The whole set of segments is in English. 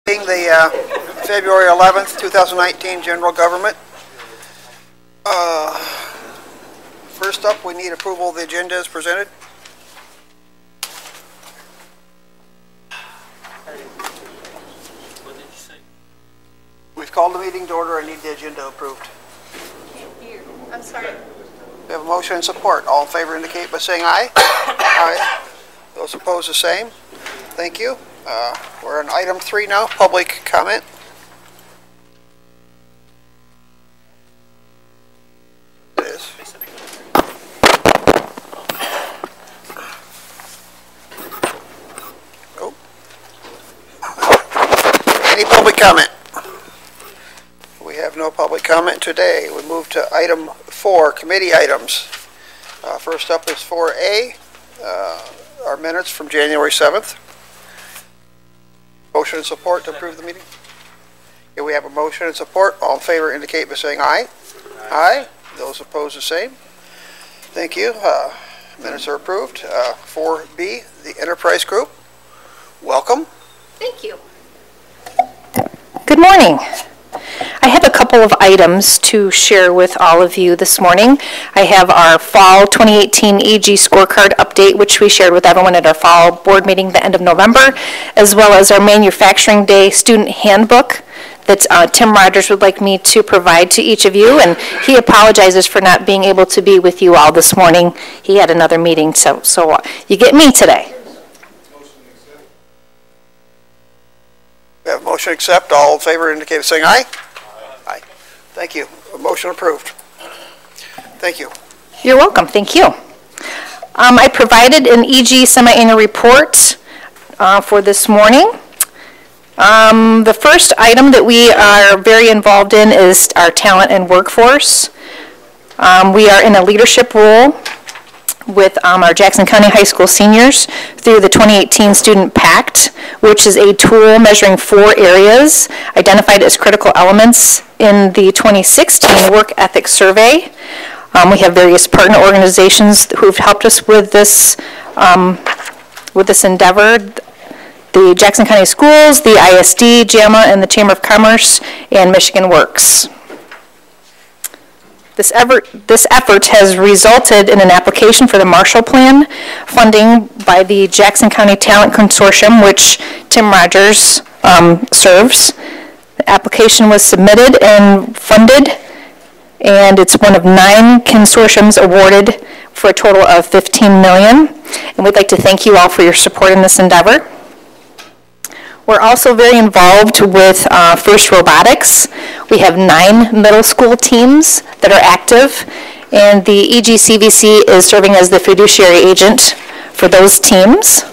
Being the February 11th, 2019 general government. First up, we need approval of the agenda as presented. What did you say? We've called the meeting to order. I need the agenda approved. I'm sorry. We have a motion and support. All in favor indicate by saying aye. Aye. Those opposed, the same. Thank you. We're on item 3 now, public comment. It is. Oh. Any public comment? We have no public comment today. We move to item 4, committee items. First up is 4A, our minutes from January 7th. Motion and support to approve the meeting? Here we have a motion and support. All in favor indicate by saying aye. Aye. Those opposed, the same. Thank you. Minutes are approved. 4B, the Enterprise Group. Welcome. Thank you. Good morning. I have a couple of items to share with all of you this morning. I have our fall 2018 EG scorecard update, which we shared with everyone at our fall board meeting the end of November, as well as our Manufacturing Day student handbook that Tim Rogers would like me to provide to each of you, and he apologizes for not being able to be with you all this morning. He had another meeting, so you get me today. We have a motion to accept. All in favor indicate by saying aye. Aye. Thank you. Motion approved. Thank you. You're welcome. Thank you. I provided an EG semi-annual report for this morning. The first item that we are very involved in is our talent and workforce. We are in a leadership role with our Jackson County High School seniors through the 2018 Student Pact, which is a tool measuring 4 areas identified as critical elements in the 2016 Work Ethics Survey. We have various partner organizations who've helped us with this endeavor. The Jackson County Schools, the ISD, JAMA, and the Chamber of Commerce, and Michigan Works. This effort has resulted in an application for the Marshall Plan funding by the Jackson County Talent Consortium, which Tim Rogers serves. The application was submitted and funded, and it's one of 9 consortiums awarded for a total of $15 million. And we'd like to thank you all for your support in this endeavor. We're also very involved with FIRST Robotics. We have 9 middle school teams that are active, and the EGCVC is serving as the fiduciary agent for those teams.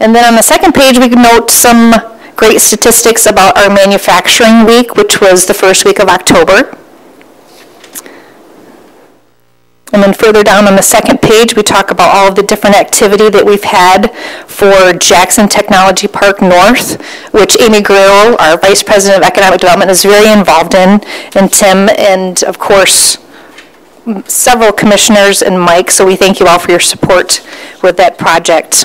And then on the second page, we can note some great statistics about our manufacturing week, which was the first week of October. And then further down on the second page, we talk about all of the different activity that we've had for Jackson Technology Park North, which Amy Guerrero, our Vice President of Economic Development, is very involved in, and Tim, and of course, several commissioners and Mike, so we thank you all for your support with that project.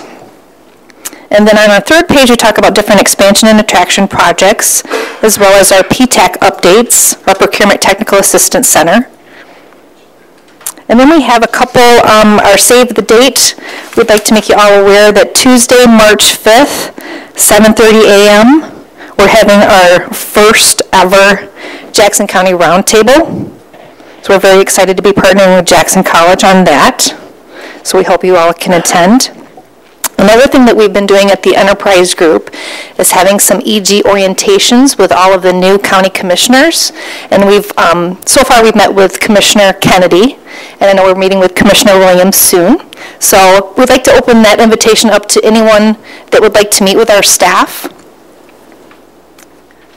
And then on our third page, we talk about different expansion and attraction projects, as well as our PTAC updates, our Procurement Technical Assistance Center. And then we have a couple, our save the date. We'd like to make you all aware that Tuesday, March 5th, 7:30 a.m., we're having our first ever Jackson County Roundtable. So we're very excited to be partnering with Jackson College on that. So we hope you all can attend. Another thing that we've been doing at the Enterprise Group is having some EG orientations with all of the new county commissioners. And we've, so far we've met with Commissioner Kennedy, and I know we're meeting with Commissioner Williams soon. So we'd like to open that invitation up to anyone that would like to meet with our staff.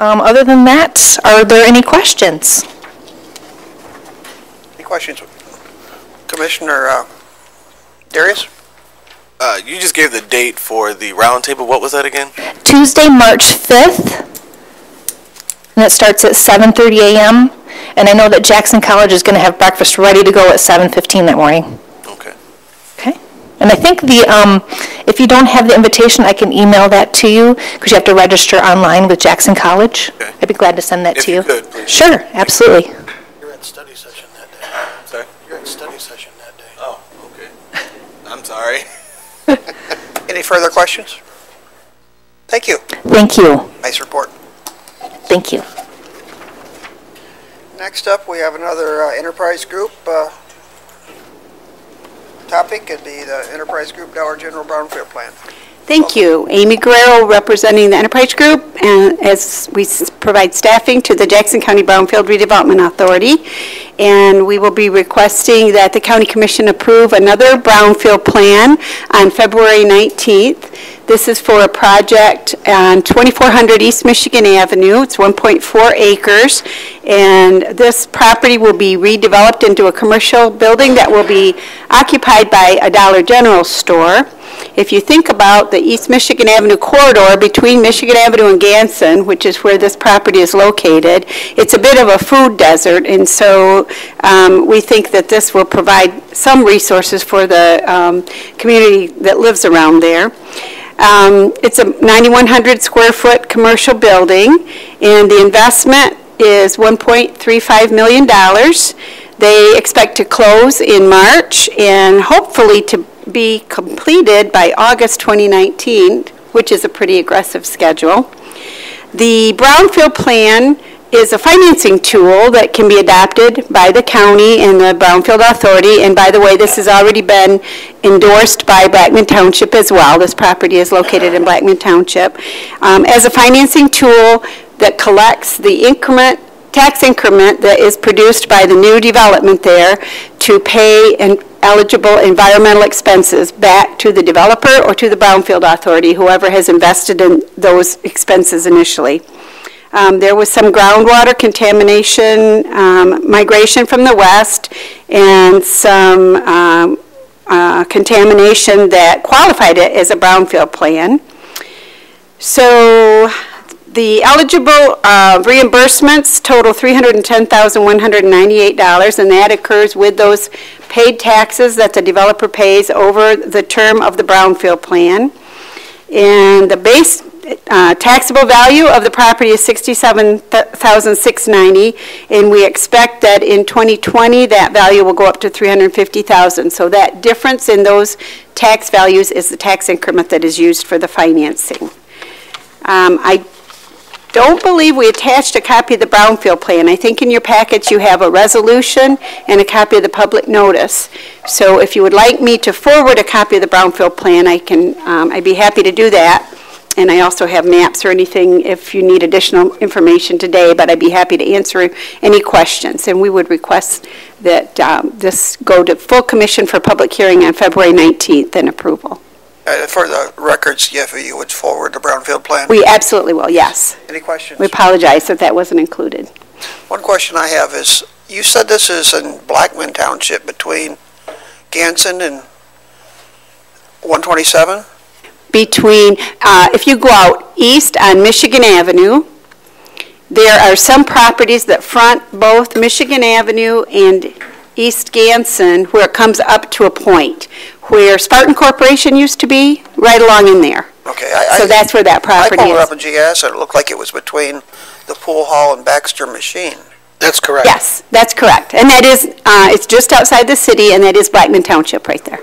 Other than that, are there any questions? Any questions? Commissioner Darius? You just gave the date for the roundtable. What was that again? Tuesday, March 5th, and it starts at 7:30 a.m. And I know that Jackson College is going to have breakfast ready to go at 7:15 that morning. Okay. Okay. And I think if you don't have the invitation, I can email that to you, because you have to register online with Jackson College. Okay. I'd be glad to send that to you. If you could, please. Sure, absolutely. You're at study session that day. Sorry? You're at study session that day. Oh, okay. I'm sorry. Any further questions? Thank you. Thank you. Nice report. Thank you. Next up, we have another Enterprise Group topic. It'd be the Enterprise Group Dollar General Brownfield Plan. Thank you. Amy Guerrero representing the Enterprise Group, and as we provide staffing to the Jackson County Brownfield Redevelopment Authority. And we will be requesting that the County Commission approve another brownfield plan on February 19th. This is for a project on 2400 East Michigan Avenue. It's 1.4 acres, and this property will be redeveloped into a commercial building that will be occupied by a Dollar General store. If you think about the East Michigan Avenue corridor between Michigan Avenue and Ganson, which is where this property is located, it's a bit of a food desert, and so we think that this will provide some resources for the community that lives around there. It's a 9,100 square foot commercial building, and the investment is $1.35 million. They expect to close in March and hopefully to be completed by August 2019, which is a pretty aggressive schedule. The Brownfield Plan is a financing tool that can be adopted by the county and the Brownfield Authority. And by the way, this has already been endorsed by Blackman Township as well. This property is located in Blackman Township. As a financing tool that collects the tax increment that is produced by the new development there to pay eligible environmental expenses back to the developer or to the Brownfield Authority, whoever has invested in those expenses initially. There was some groundwater contamination, migration from the west, and some contamination that qualified it as a brownfield plan. So the eligible reimbursements total $310,198, and that occurs with those paid taxes that the developer pays over the term of the brownfield plan. And the base taxable value of the property is $67,690, and we expect that in 2020 that value will go up to $350,000. So that difference in those tax values is the tax increment that is used for the financing. I don't believe we attached a copy of the brownfield plan. I think in your packets you have a resolution and a copy of the public notice. So if you would like me to forward a copy of the brownfield plan, I'd be happy to do that. And I also have maps or anything if you need additional information today, but I'd be happy to answer any questions. And we would request that this go to full commission for public hearing on February 19th and approval. For the records, if you would forward the brownfield plan. We absolutely will, yes. Any questions? We apologize that that wasn't included. One question I have is, you said this is in Blackman Township between Ganson and 127? Between, if you go out east on Michigan Avenue, there are some properties that front both Michigan Avenue and East Ganson where it comes up to a point where Spartan Corporation used to be, right along in there. Okay. So that's where that property I pulled it is. up in GS and it looked like it was between the pool hall and Baxter Machine. That's correct. Yes, that's correct. And that is, it's just outside the city, and that is Blackman Township right there.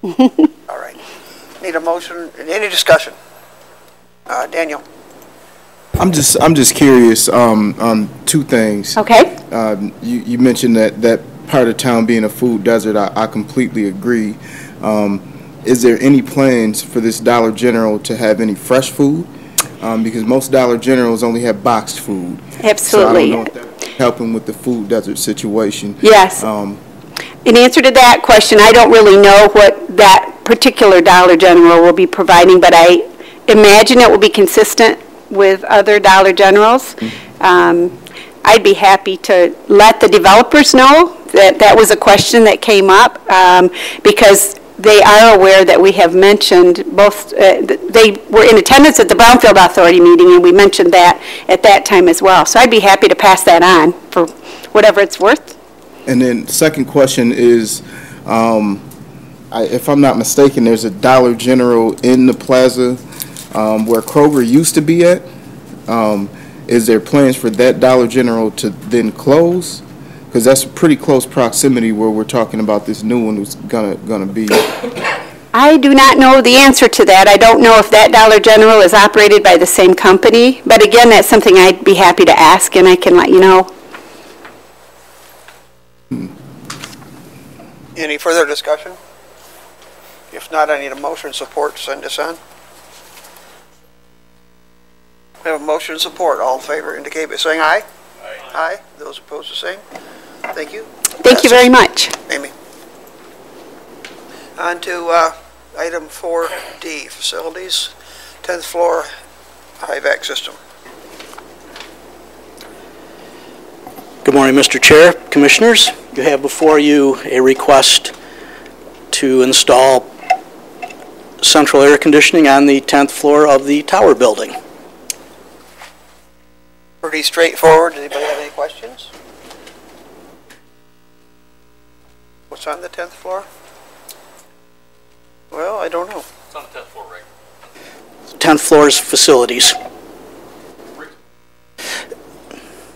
All right. Need a motion, any discussion? Daniel? I'm just curious on two things. Okay. You mentioned that part of town being a food desert. I completely agree. Is there any plans for this Dollar General to have any fresh food? Because most Dollar Generals only have boxed food. Absolutely. So I don't know if that's helping with the food desert situation. Yes. In answer to that question, I don't really know what that particular Dollar General will be providing, but I imagine it will be consistent with other Dollar Generals. I'd be happy to let the developers know that that was a question that came up because they are aware that we have mentioned both, they were in attendance at the Brownfield Authority meeting, and we mentioned that at that time as well. So I'd be happy to pass that on for whatever it's worth. And then second question is, If I'm not mistaken, there's a Dollar General in the plaza where Kroger used to be at. Is there plans for that Dollar General to then close? Because that's a pretty close proximity where we're talking about this new one was gonna be. I do not know the answer to that. I don't know if that Dollar General is operated by the same company, but again, that's something I'd be happy to ask, and I can let you know. Any further discussion? If not, I need a motion support to send this on. We have a motion and support. All in favor indicate by saying aye. Aye. Aye. Those opposed, the same. Thank you. Thank you very much. Amy. On to item 4D, facilities, 10th floor HVAC system. Good morning, Mr. Chair, Commissioners. You have before you a request to install central air conditioning on the 10th floor of the tower building. Pretty straightforward. Does anybody have any questions? What's on the 10th floor? Well, I don't know. It's on the 10th floor, right? 10th floor's facilities.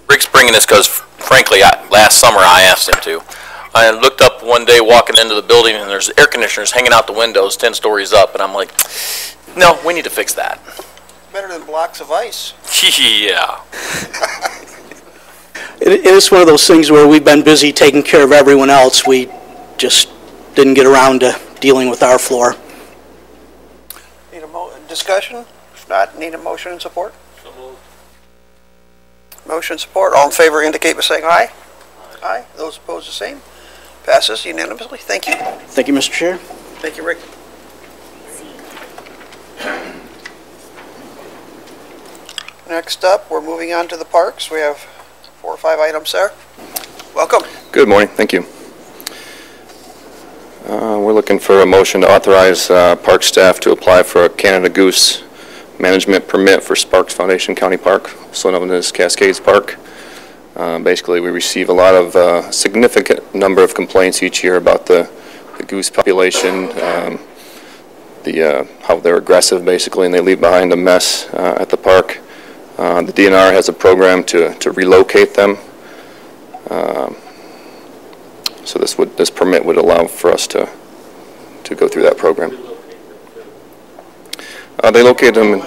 Rick's bringing this because, frankly, last summer I asked him to. I looked up one day walking into the building and there's air conditioners hanging out the windows 10 stories up, and I'm like, no, we need to fix that. Better than blocks of ice. Yeah. It is one of those things where we've been busy taking care of everyone else. We just didn't get around to dealing with our floor. Need a discussion? If not, need a motion and support? Motion and support. All in favor indicate by saying aye. Aye. Those opposed, the same. Passes unanimously. Thank you. Thank you, Mr. Chair. Thank you, Rick. Next up, we're moving on to the parks. We have 4 or 5 items there. Welcome. Good morning. Thank you. We're looking for a motion to authorize park staff to apply for a Canada Goose management permit for Sparks Foundation County Park, also known as Cascades Park. Basically, we receive a lot of significant number of complaints each year about the goose population, how they're aggressive basically, and they leave behind a mess at the park. The DNR has a program to relocate them. So this permit would allow for us to go through that program. They locate them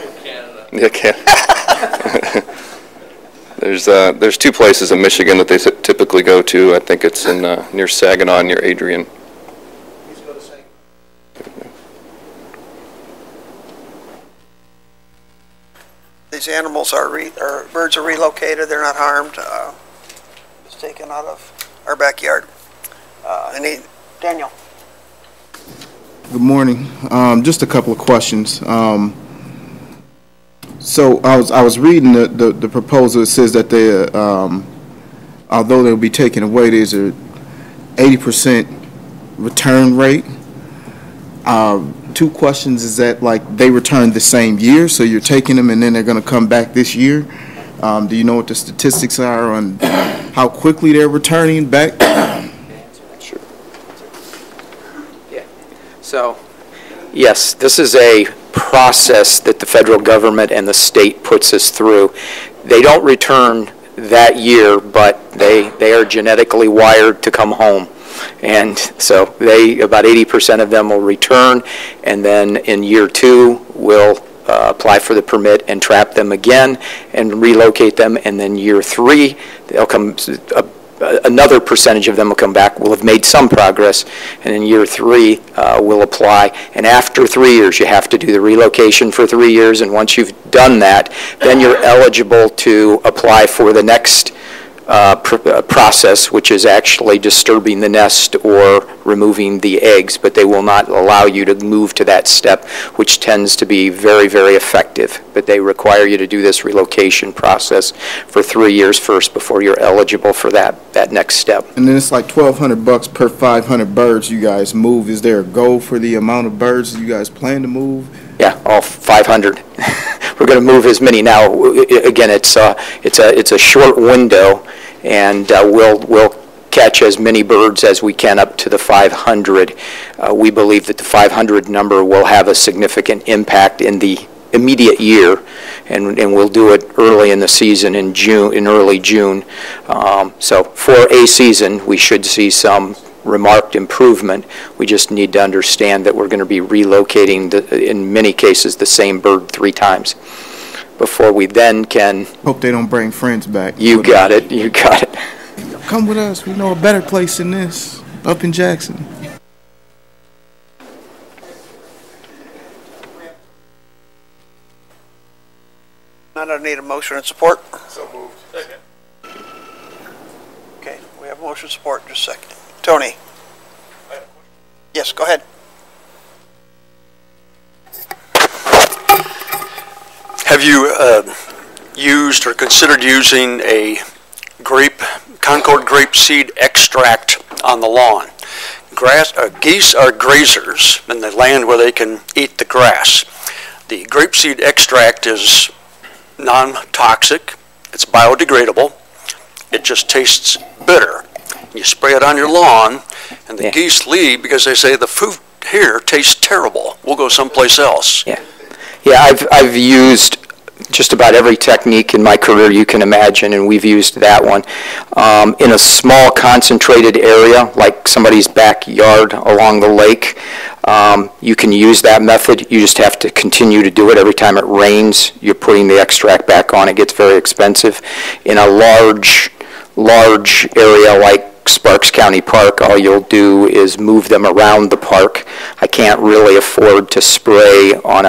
in Canada. There's 2 places in Michigan that they typically go to. I think it's in near Saginaw, near Adrian. These animals birds are relocated. They're not harmed. It's taken out of our backyard. Daniel. Good morning. Just a couple of questions. So I was reading the proposal. It says that they, although they'll be taken away, there's a 80% return rate. 2 questions. Is that like they return the same year, so you're taking them and then they're going to come back this year? Do you know what the statistics are on how quickly they're returning back? Sure. Yeah. So, yes, this is a process that the federal government and the state puts us through. They don't return that year, but they are genetically wired to come home. And so about 80% of them will return, and then in year 2 we'll apply for the permit and trap them again and relocate them, and then year 3 they'll come. Another percentage of them will come back. We'll have made some progress, and in year 3 we'll apply. And after 3 years, you have to do the relocation for 3 years, and once you've done that, then you're eligible to apply for the next process, which is actually disturbing the nest or removing the eggs, but they will not allow you to move to that step, which tends to be very, very effective. But they require you to do this relocation process for 3 years first before you're eligible for that next step. And then it's like $1,200 per 500 birds you guys move. Is there a goal for the amount of birds you guys plan to move? Yeah, all 500. We're going to move as many now. Again, it's a short window, and we'll catch as many birds as we can up to the 500. We believe that the 500 number will have a significant impact in the immediate year, and we'll do it early in the season in early June. So for a season, we should see some remarked improvement. We just need to understand that we're going to be relocating, in many cases, the same bird 3 times before we then can... Hope they don't bring friends back. You got it. You got it. Come with us. We know a better place than this, up in Jackson. Now I need a motion and support. So moved. Second. Okay, we have motion and support. Just a second. Tony. Yes, go ahead. Have you used or considered using a Concord grape seed extract on the lawn? Geese are grazers in the land where they can eat the grass. The grapeseed extract is non-toxic, it's biodegradable, it just tastes bitter. You spray it on your lawn, and the geese leave because they say the food here tastes terrible. We'll go someplace else. Yeah, I've used just about every technique in my career you can imagine, and we've used that one. In a small concentrated area, like somebody's backyard along the lake, you can use that method. You just have to continue to do it. Every time it rains, you're putting the extract back on. It gets very expensive. In a large area like Sparks County Park, all you'll do is move them around the park. I can't really afford to spray on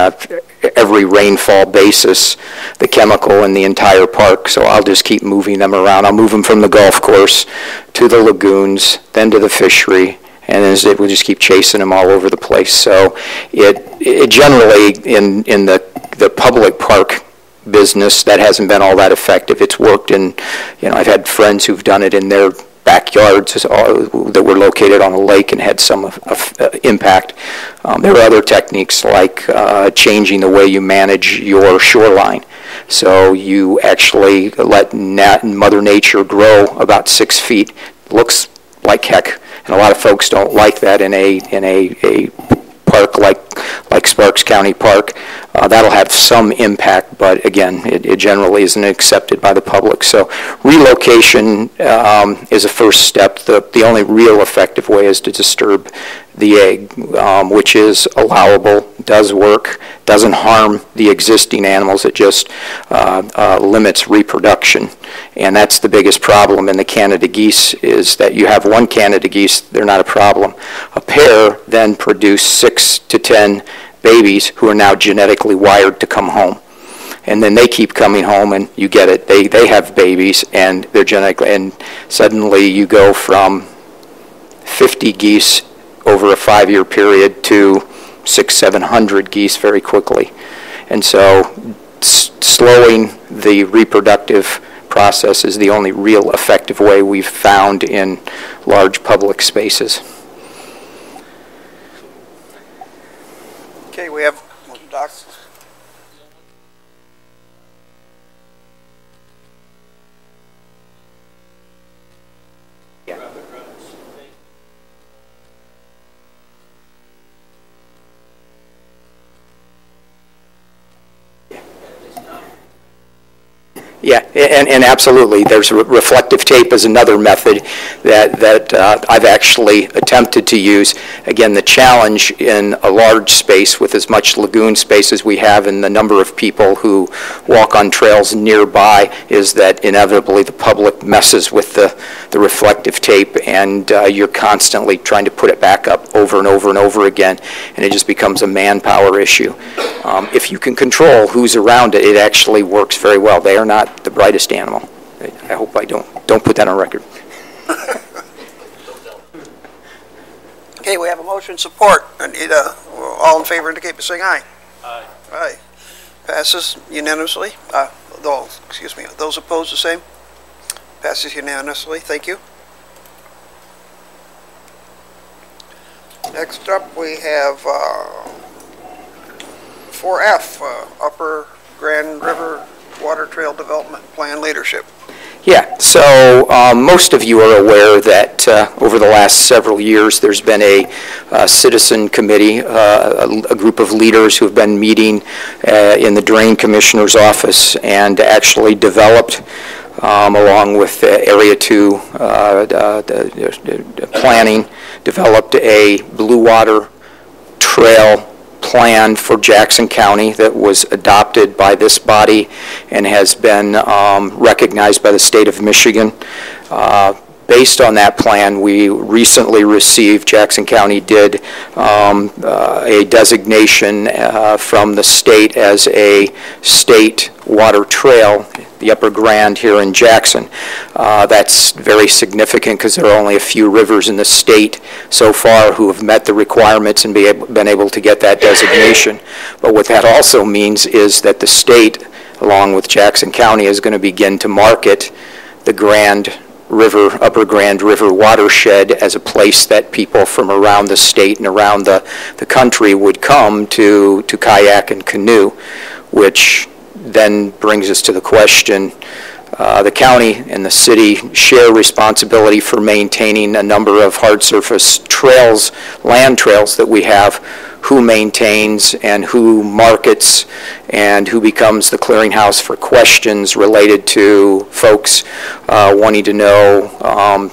every rainfall basis the chemical in the entire park, so I'll just keep moving them around. I'll move them from the golf course to the lagoons, then to the fishery, and then we'll just keep chasing them all over the place. So it generally, in the public park business, that hasn't been all that effective. It's worked in, I've had friends who've done it in their backyards that were located on a lake and had some impact. There are other techniques like changing the way you manage your shoreline. So you actually let Mother Nature grow about 6 feet. Looks like heck, and a lot of folks don't like that in a park like Sparks County Park. That'll have some impact, but again, it generally isn't accepted by the public. So relocation is a first step. The only real effective way is to disturb the egg, which is allowable, does work, doesn't harm the existing animals. It just limits reproduction. And that's the biggest problem in the Canada geese, is that you have one Canada geese, they're not a problem. A pair then produce 6 to 10 babies who are now genetically wired to come home. And then they keep coming home, and you get it. They have babies, and they're genetically, and suddenly you go from 50 geese over a 5-year period to 600-700 geese very quickly. And so slowing the reproductive process is the only real effective way we've found in large public spaces. Okay, we have Doc. Yeah, and absolutely. There's reflective tape is another method that I've actually attempted to use. Again, the challenge in a large space with as much lagoon space as we have and the number of people who walk on trails nearby is that inevitably the public messes with the reflective tape, and you're constantly trying to put it back up over and over and over again, and it just becomes a manpower issue. If you can control who's around it, it actually works very well. They are not the brightest animal. I hope I don't put that on record. Okay, we have a motion support. I need all in favor indicate by saying aye. Aye. Aye. Passes unanimously. Those opposed the same. Passes unanimously. Thank you. Next up we have 4F, Upper Grand River Water Trail Development Plan Leadership. Yeah, so most of you are aware that over the last several years there's been a citizen committee, a group of leaders who have been meeting in the Drain Commissioner's office and actually developed, along with Area 2 planning, developed a Blue Water Trail plan for Jackson County that was adopted by this body and has been recognized by the state of Michigan. Based on that plan, we recently received, Jackson County did, a designation from the state as a state water trail, the Upper Grand here in Jackson. That's very significant because there are only a few rivers in the state so far who have met the requirements and been able to get that designation. But what that also means is that the state, along with Jackson County, is going to begin to market the Grand River, Upper Grand River watershed as a place that people from around the state and around the country would come to kayak and canoe, which then brings us to the question, the county and the city share responsibility for maintaining a number of hard surface trails, land trails that we have. Who maintains and who markets and who becomes the clearinghouse for questions related to folks wanting to know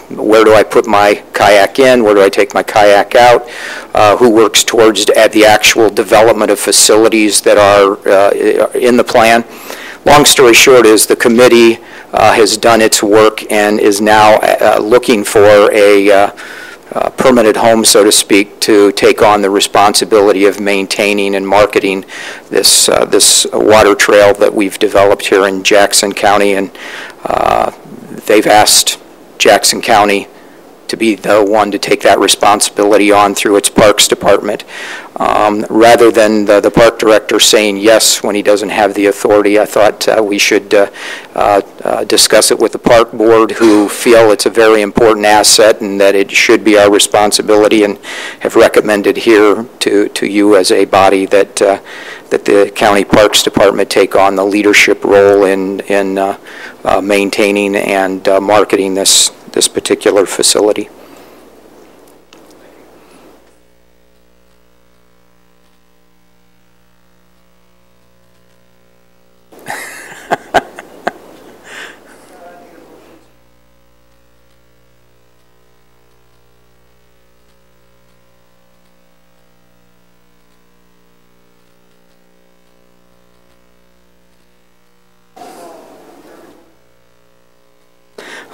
where do I put my kayak in, where do I take my kayak out, who works towards at the actual development of facilities that are in the plan. Long story short is the committee has done its work and is now looking for a permanent home, so to speak, to take on the responsibility of maintaining and marketing this water trail that we've developed here in Jackson County. And they've asked Jackson County to be the one to take that responsibility on through its Parks Department. Rather than the park director saying yes when he doesn't have the authority, I thought we should discuss it with the park board, who feel it's a very important asset and that it should be our responsibility, and have recommended here to you as a body that that the County Parks Department take on the leadership role in maintaining and marketing this particular facility.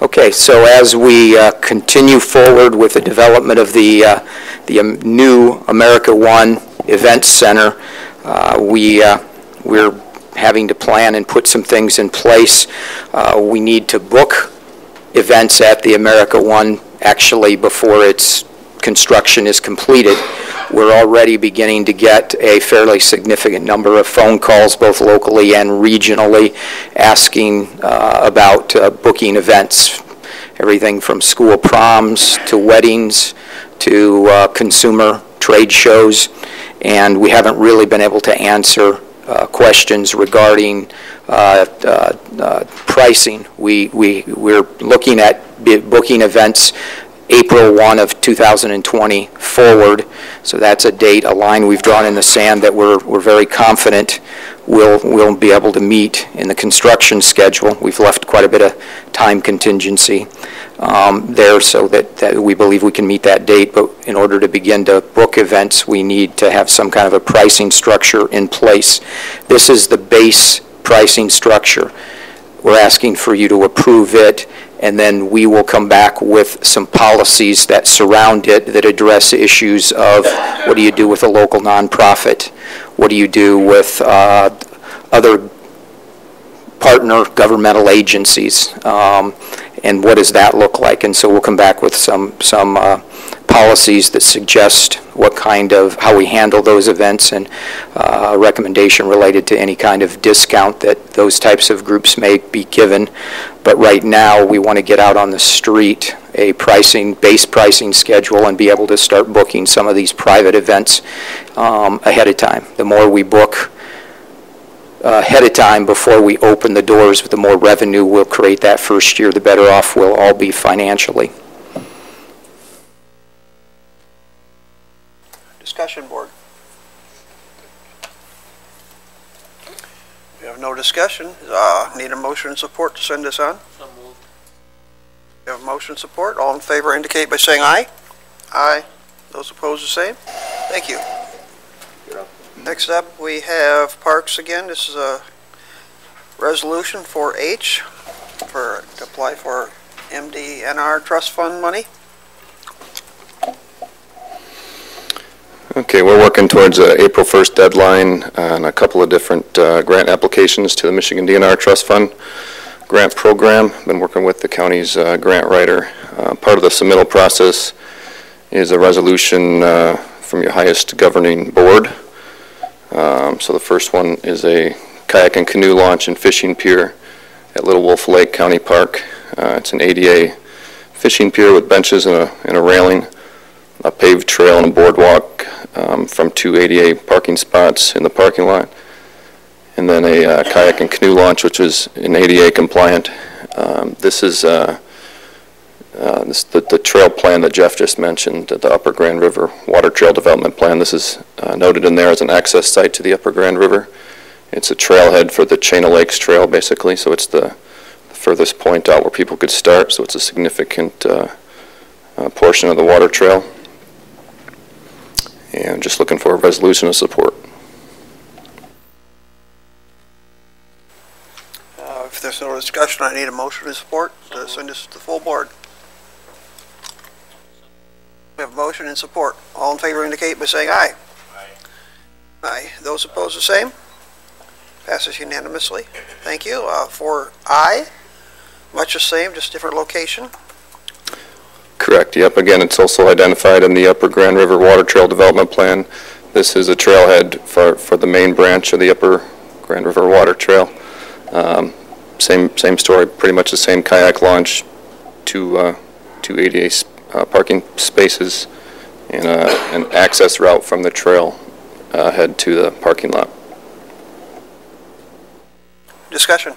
Okay, so as we continue forward with the development of the new America One Event Center, we're having to plan and put some things in place. We need to book events at the America One actually before its construction is completed. We're already beginning to get a fairly significant number of phone calls, both locally and regionally, asking about booking events. Everything from school proms to weddings to consumer trade shows. And we haven't really been able to answer questions regarding pricing. We're looking at booking events April 1 of 2020 forward. So that's a date, a line we've drawn in the sand that we're very confident we'll be able to meet in the construction schedule. We've left quite a bit of time contingency there so that we believe we can meet that date. But in order to begin to book events, we need to have some kind of a pricing structure in place. This is the base pricing structure. We're asking for you to approve it, and then we will come back with some policies that surround it that address issues of what do you do with a local nonprofit, what do you do with other partner governmental agencies, and what does that look like. And so we'll come back with some policies that suggest what kind of, how we handle those events, and a recommendation related to any kind of discount that those types of groups may be given. But right now, we want to get out on the street a base pricing schedule and be able to start booking some of these private events ahead of time. The more we book ahead of time before we open the doors, the more revenue we'll create that first year, the better off we'll all be financially. Discussion board. We have no discussion. Need a motion and support to send this on? We have a motion and support. All in favor indicate by saying aye. Aye. Those opposed, the same. Thank you. Next up, we have Parks again. This is a resolution for H to apply for MDNR trust fund money. Okay, we're working towards an April 1st deadline on a couple of different grant applications to the Michigan DNR Trust Fund grant program. Been working with the county's grant writer. Part of the submittal process is a resolution from your highest governing board. So the first one is a kayak and canoe launch and fishing pier at Little Wolf Lake County Park. It's an ADA fishing pier with benches and a railing, a paved trail and a boardwalk from 2 ADA parking spots in the parking lot, and then a kayak and canoe launch, which is an ADA compliant. This is the trail plan that Jeff just mentioned, the Upper Grand River Water Trail Development Plan. This is noted in there as an access site to the Upper Grand River. It's a trailhead for the Chain of Lakes Trail, basically, so it's the furthest point out where people could start, so it's a significant portion of the water trail. And just looking for a resolution of support. If there's no discussion, I need a motion to support to send this to the full board. We have a motion and support. All in favor indicate by saying aye. Aye. Aye. Those opposed, the same. Passes unanimously. Thank you. For I, much the same, just different location. Correct. Yep. Again, it's also identified in the Upper Grand River Water Trail Development Plan. This is a trailhead for the main branch of the Upper Grand River Water Trail. Same story. Pretty much the same kayak launch, two ADA parking spaces, and an access route from the trail head to the parking lot. Discussion.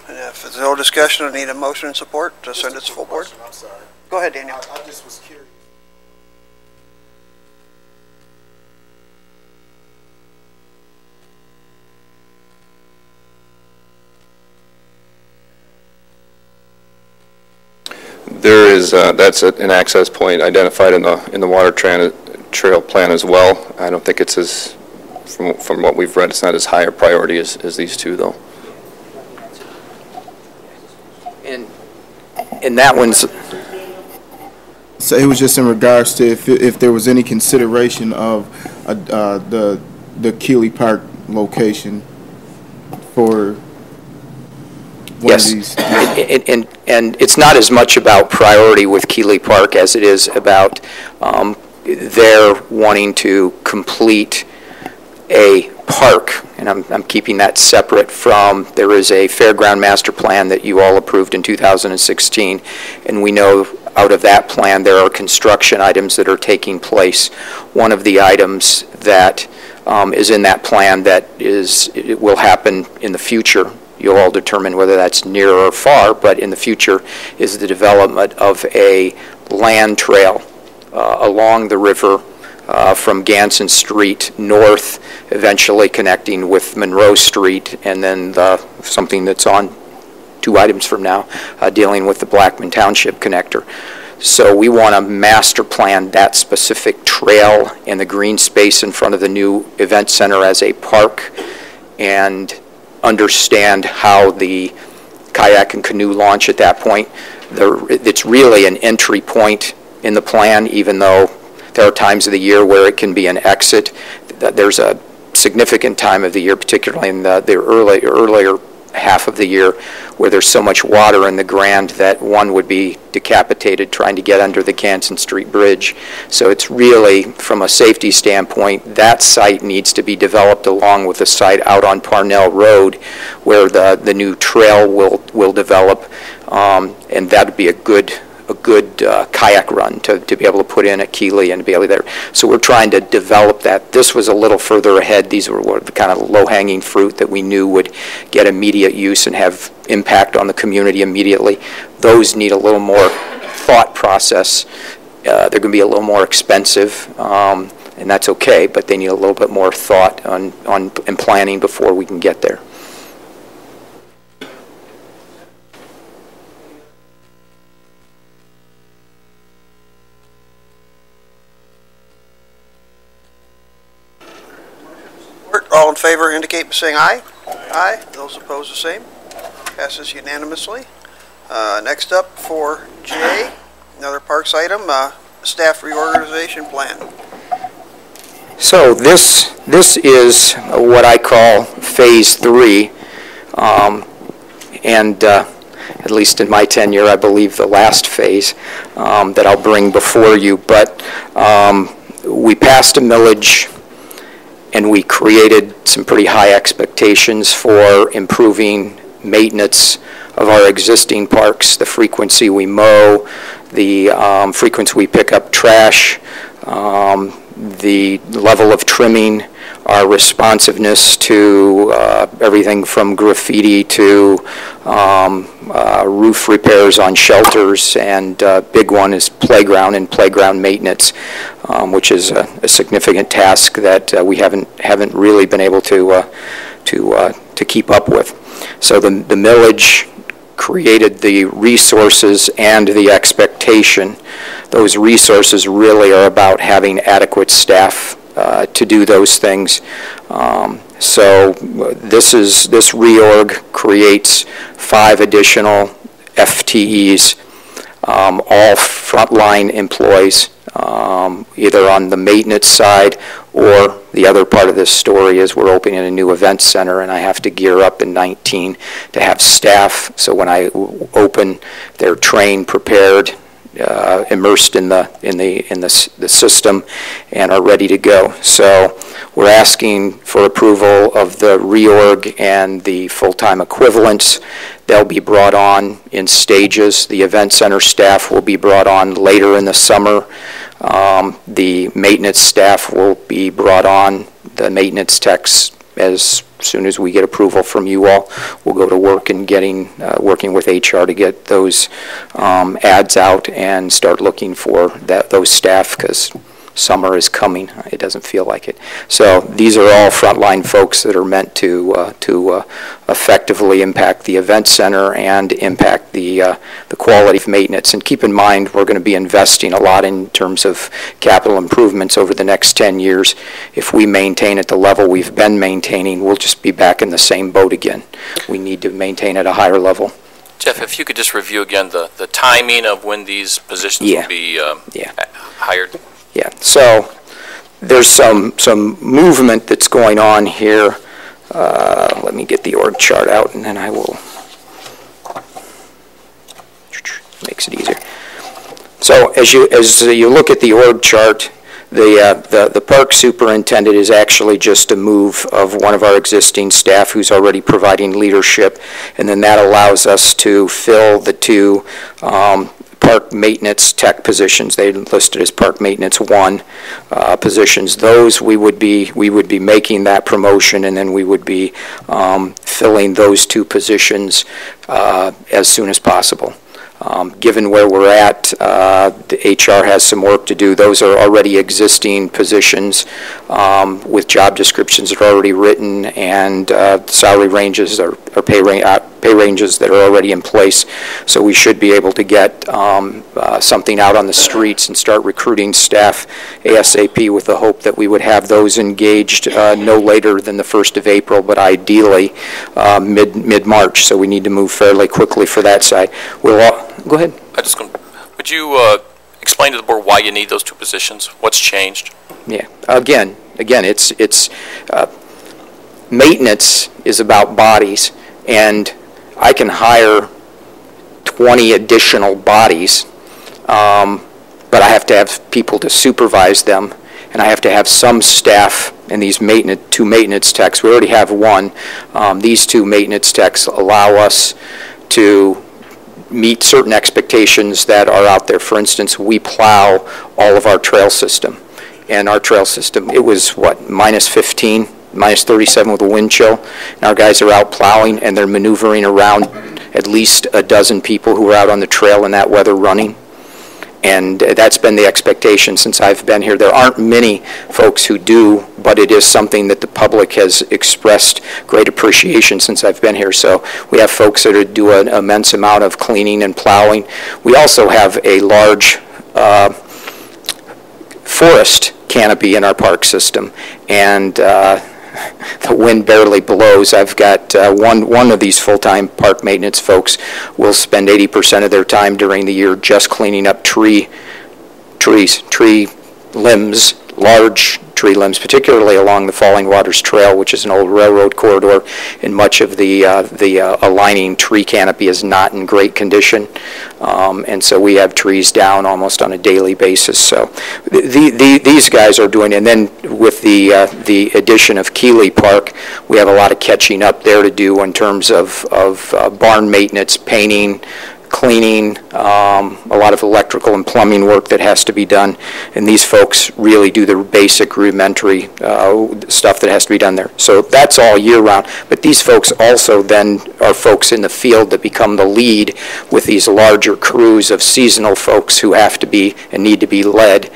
And if there's no discussion, I need a motion and support to send it to full board. I'm sorry. Go ahead, Daniel. I just was curious. There is that's an access point identified in the water trail plan as well. I don't think it's as from what we've read, it's not as high a priority as these two, though. And that one's... So it was just in regards to if there was any consideration of the Keeley Park location for one of these. And it's not as much about priority with Keeley Park as it is about their wanting to complete a park, and I'm keeping that separate from, there is a fairground master plan that you all approved in 2016, and we know out of that plan there are construction items that are taking place. One of the items that is in that plan that it will happen in the future, you'll all determine whether that's near or far, but in the future is the development of a land trail along the river from Ganson Street north, eventually connecting with Monroe Street, and then something that's on 2 items from now, dealing with the Blackman Township connector. So we want to master plan that specific trail and the green space in front of the new event center as a park, and understand how the kayak and canoe launch at that point. It's really an entry point in the plan, even though there are times of the year where it can be an exit. There's a significant time of the year, particularly in the earlier half of the year, where there's so much water in the Grand that one would be decapitated trying to get under the Ganson Street Bridge. So it's really, from a safety standpoint, that site needs to be developed along with the site out on Parnell Road where the new trail will develop, and that would be a good a good kayak run to be able to put in at Keeley and to be able to there. So we're trying to develop that. This was a little further ahead. These were the kind of low-hanging fruit that we knew would get immediate use and have impact on the community immediately. Those need a little more thought process. They're going to be a little more expensive, and that's okay, but they need a little bit more thought on and planning before we can get there. All in favor indicate by saying aye. Aye. Those opposed, the same. Passes unanimously. Next up for J, another parks item, staff reorganization plan. So this is what I call phase 3, and at least in my tenure, I believe the last phase that I'll bring before you. But we passed a millage, and we created some pretty high expectations for improving maintenance of our existing parks, the frequency we mow, the frequency we pick up trash, the level of trimming, our responsiveness to everything from graffiti to roof repairs on shelters, and big one is playground and playground maintenance, which is a significant task that we haven't really been able to keep up with. So the millage created the resources and the expectation. Those resources really are about having adequate staff to do those things. So this reorg creates 5 additional FTEs, all frontline employees, either on the maintenance side, or the other part of this story is we're opening a new event center, and I have to gear up in 19 to have staff. So when I open, they're trained, prepared, immersed in the system, and are ready to go. So we're asking for approval of the reorg and the full-time equivalents. They'll be brought on in stages. The event center staff will be brought on later in the summer. The maintenance staff will be brought on, the maintenance techs, as soon as we get approval from you all. We'll go to work and working with HR to get those ads out and start looking for those staff, because summer is coming. It doesn't feel like it. So these are all frontline folks that are meant to effectively impact the event center and impact the quality of maintenance. And keep in mind, we're going to be investing a lot in terms of capital improvements over the next 10 years. If we maintain at the level we've been maintaining, we'll just be back in the same boat again. We need to maintain at a higher level. Jeff, if you could just review again the timing of when these positions will be hired. Yeah, so there's some movement that's going on here. Let me get the org chart out, and then I will, makes it easier. So as you look at the org chart, the park superintendent is actually just a move of one of our existing staff who's already providing leadership, and then that allows us to fill the 2 park maintenance tech positions. They listed as park maintenance 1 positions. Those we would be making that promotion, and then we would be filling those 2 positions as soon as possible. Given where we're at, the HR has some work to do. Those are already existing positions with job descriptions that are already written, and salary ranges or pay ranges that are already in place. So we should be able to get something out on the streets and start recruiting staff ASAP, with the hope that we would have those engaged no later than the 1st of April, but ideally mid-March. So we need to move fairly quickly for that side. Go ahead. Would you explain to the board why you need those 2 positions? What's changed? Yeah. Again, it's maintenance is about bodies, and I can hire 20 additional bodies, but I have to have people to supervise them, and I have to have some staff. And these 2 maintenance techs, we already have 1. These 2 maintenance techs allow us to meet certain expectations that are out there. For instance, we plow all of our trail system. And our trail system, it was what, minus 15, minus 37 with a wind chill. And our guys are out plowing and they're maneuvering around at least a dozen people who are out on the trail in that weather running. And that's been the expectation since I've been here. There aren't many folks who do, but it is something that the public has expressed great appreciation since I've been here. So we have folks that do an immense amount of cleaning and plowing. We also have a large forest canopy in our park system, and the wind barely blows. I've got one of these full-time park maintenance folks will spend 80% of their time during the year just cleaning up tree limbs, large tree limbs, particularly along the Falling Waters Trail, which is an old railroad corridor, and much of the aligning tree canopy is not in great condition. And so we have trees down almost on a daily basis. So these guys are doing, and then with the addition of Keeley Park, we have a lot of catching up there to do in terms of barn maintenance, painting, cleaning, a lot of electrical and plumbing work that has to be done, and these folks really do the basic rudimentary stuff that has to be done there. So that's all year round, but these folks also then are folks in the field that become the lead with these larger crews of seasonal folks who have to be and need to be led.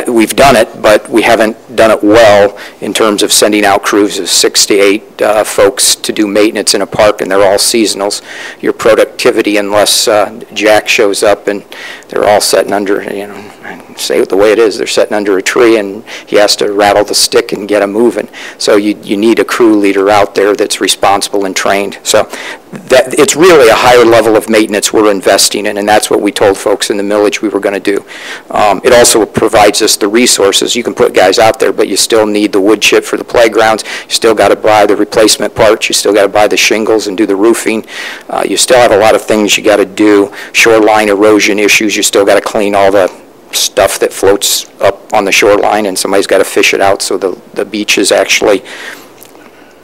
We've done it, but we haven't done it well in terms of sending out crews of 6 to 8 folks to do maintenance in a park, and they're all seasonals. Your productivity, unless Jack shows up and they're all sitting under, say it the way it is, they're sitting under a tree and he has to rattle the stick and get them moving. So you need a crew leader out there that's responsible and trained. So it's really a higher level of maintenance we're investing in, and that's what we told folks in the millage we were going to do. It also provides us the resources. You can put guys out there, but you still need the wood chip for the playgrounds. You still got to buy the replacement parts. You still got to buy the shingles and do the roofing. You still have a lot of things you got to do. Shoreline erosion issues. You still got to clean all the stuff that floats up on the shoreline, and somebody's got to fish it out so the beach is actually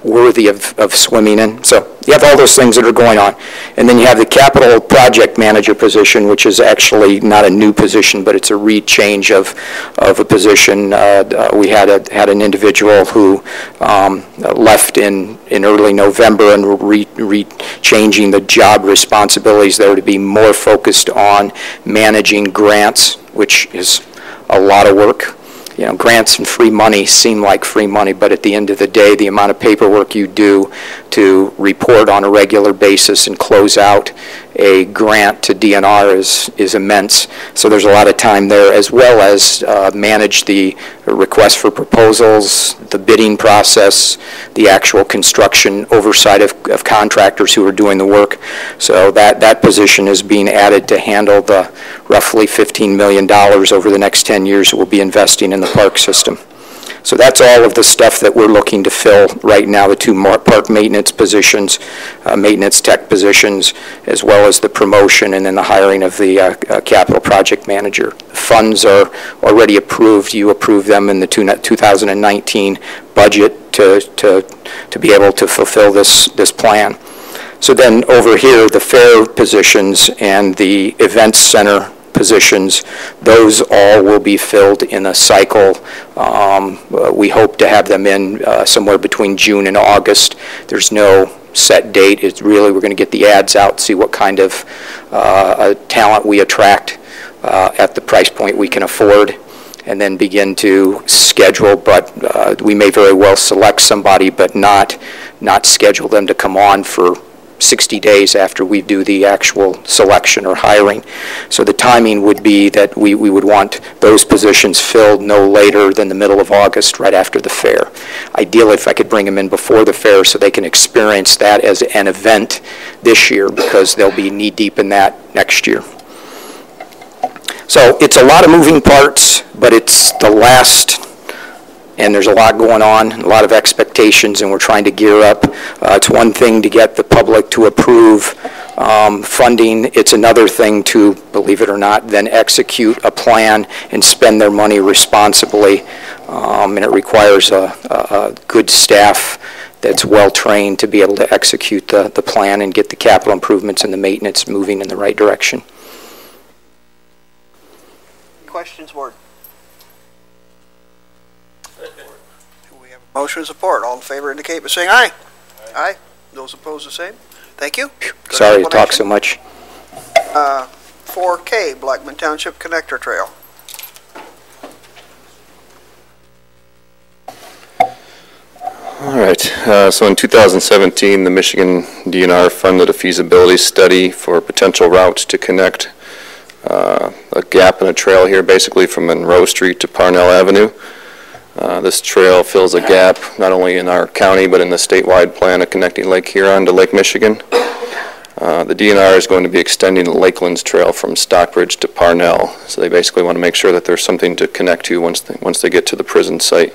worthy of swimming in. So you have all those things that are going on. And then you have the capital project manager position, which is actually not a new position, but it's a re-change of a position. We had an individual who left in early November, and we're changing the job responsibilities there to be more focused on managing grants, which is a lot of work. Grants and free money seem like free money, but at the end of the day, the amount of paperwork you do to report on a regular basis and close out a grant to DNR is immense. So there's a lot of time there, as well as manage the request for proposals, the bidding process, the actual construction oversight of contractors who are doing the work. So that position is being added to handle the roughly $15 million over the next 10 years that we'll be investing in the park system. So that's all of the stuff that we're looking to fill right now, the 2 park maintenance positions, maintenance tech positions, as well as the promotion and then the hiring of the capital project manager. Funds are already approved. You approved them in the 2019 budget to be able to fulfill this plan. So then over here, the fair positions and the events center positions, those all will be filled in a cycle. We hope to have them in somewhere between June and August. There's no set date. It's really, we're going to get the ads out, see what kind of talent we attract at the price point we can afford, and then begin to schedule. But we may very well select somebody, but not schedule them to come on for 60 days after we do the actual selection or hiring. So the timing would be that we would want those positions filled no later than the middle of August, right after the fair. Ideally, if I could bring them in before the fair so they can experience that as an event this year, because they'll be knee-deep in that next year. So it's a lot of moving parts, but it's the last, and there's a lot going on, a lot of expectations, and we're trying to gear up. It's one thing to get the public to approve funding. It's another thing to, believe it or not, then execute a plan and spend their money responsibly. And it requires a good staff that's well-trained to be able to execute the plan and get the capital improvements and the maintenance moving in the right direction. Questions, Ward? We have a motion and support. All in favor indicate by saying aye. Aye. Those opposed the same. Thank you. Good Sorry to talk explanation. so much. 4K, Blackman Township Connector Trail. All right, so in 2017, the Michigan DNR funded a feasibility study for potential routes to connect a gap in a trail here, basically from Monroe Street to Parnell Avenue. This trail fills a gap not only in our county, but in the statewide plan of connecting Lake Huron to Lake Michigan. The DNR is going to be extending the Lakelands Trail from Stockbridge to Parnell, so they basically want to make sure that there's something to connect to once they get to the prison site.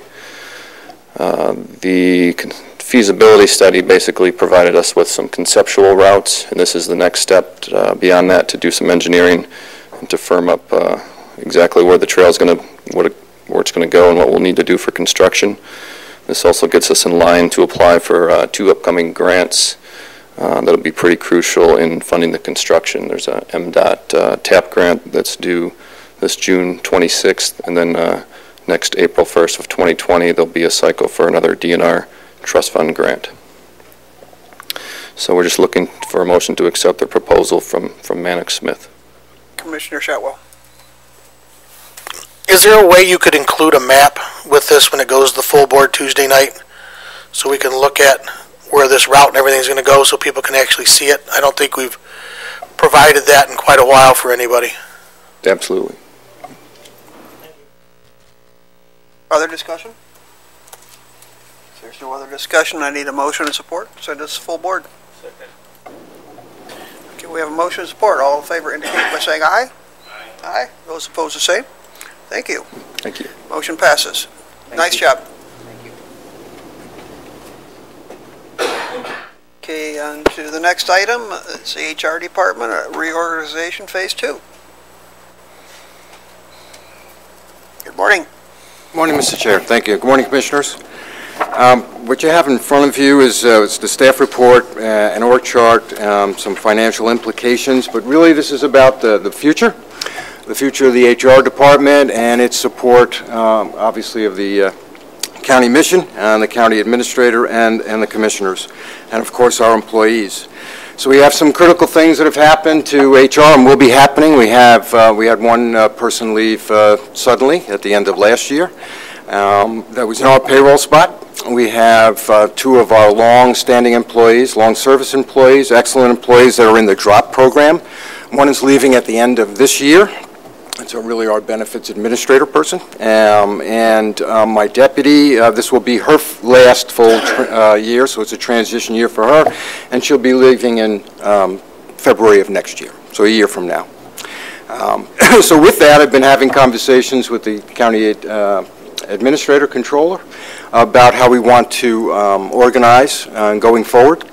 The feasibility study basically provided us with some conceptual routes, and this is the next step beyond that to do some engineering and to firm up exactly where the trail is going to, where it's going to go and what we'll need to do for construction. This also gets us in line to apply for 2 upcoming grants that'll be pretty crucial in funding the construction. There's a MDOT TAP grant that's due this June 26th, and then next April 1st of 2020, there'll be a cycle for another DNR trust fund grant. So we're just looking for a motion to accept the proposal from Mannix Smith. Commissioner Shotwell. Is there a way you could include a map with this when it goes to the full board Tuesday night, so we can look at where this route and everything's going to go so people can actually see it? I don't think we've provided that in quite a while for anybody. Absolutely. Other discussion? If there's no other discussion, I need a motion and support. Send this to full board. Okay, we have a motion and support. All in favor indicate by saying aye. Aye. Aye. Those opposed the same. Thank you. Thank you. Motion passes. Nice job. Okay, on to the next item. It's the HR Department, reorganization phase 2. Good morning. Good morning, Mr. Chair. Thank you. Good morning, Commissioners. What you have in front of you is it's the staff report, an org chart, some financial implications, but really this is about the future of the HR department and its support, obviously, of the county mission and the county administrator and the commissioners, and of course our employees. So we have some critical things that have happened to HR and will be happening. We had one person leave suddenly at the end of last year. That was in our payroll spot. We have 2 of our long-standing employees, long-service employees, excellent employees that are in the DROP program. One is leaving at the end of this year. It's really our benefits administrator person. My deputy, this will be her last full year, so it's a transition year for her, and she'll be leaving in February of next year, so a year from now. So with that, I've been having conversations with the county administrator, controller, about how we want to organize going forward.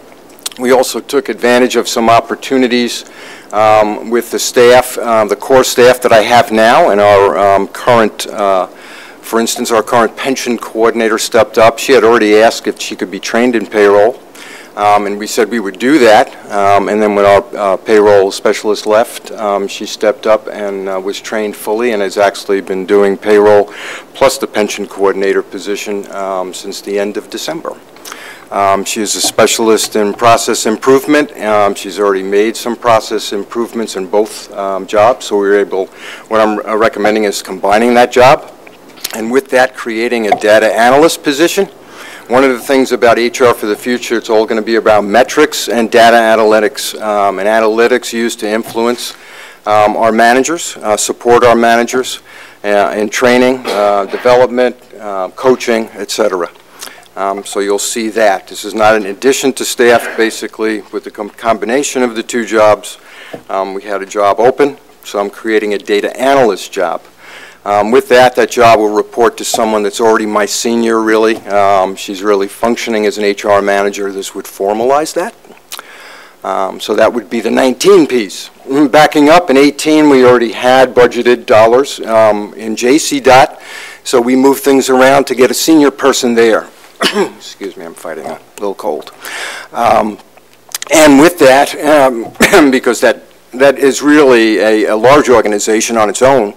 We also took advantage of some opportunities with the staff, the core staff that I have now, and our current, for instance, our current pension coordinator stepped up. She had already asked if she could be trained in payroll, and we said we would do that. And then when our payroll specialist left, she stepped up and was trained fully and has actually been doing payroll plus the pension coordinator position since the end of December. She is a specialist in process improvement. She's already made some process improvements in both jobs, so we were able, what I'm recommending is combining that job, and with that creating a data analyst position. One of the things about HR for the future, it's all going to be about metrics and data analytics, and analytics used to influence our managers, support our managers in training, development, coaching, etc. So you'll see that. This is not an addition to staff. Basically, with the combination of the 2 jobs, we had a job open, so I'm creating a data analyst job. With that job will report to someone that's already my senior, really. She's really functioning as an HR manager. This would formalize that. So that would be the 19 piece. Backing up, in 18, we already had budgeted dollars in JCDOT, so we moved things around to get a senior person there. Excuse me, I'm fighting a little cold. And with that, because that is really a large organization on its own,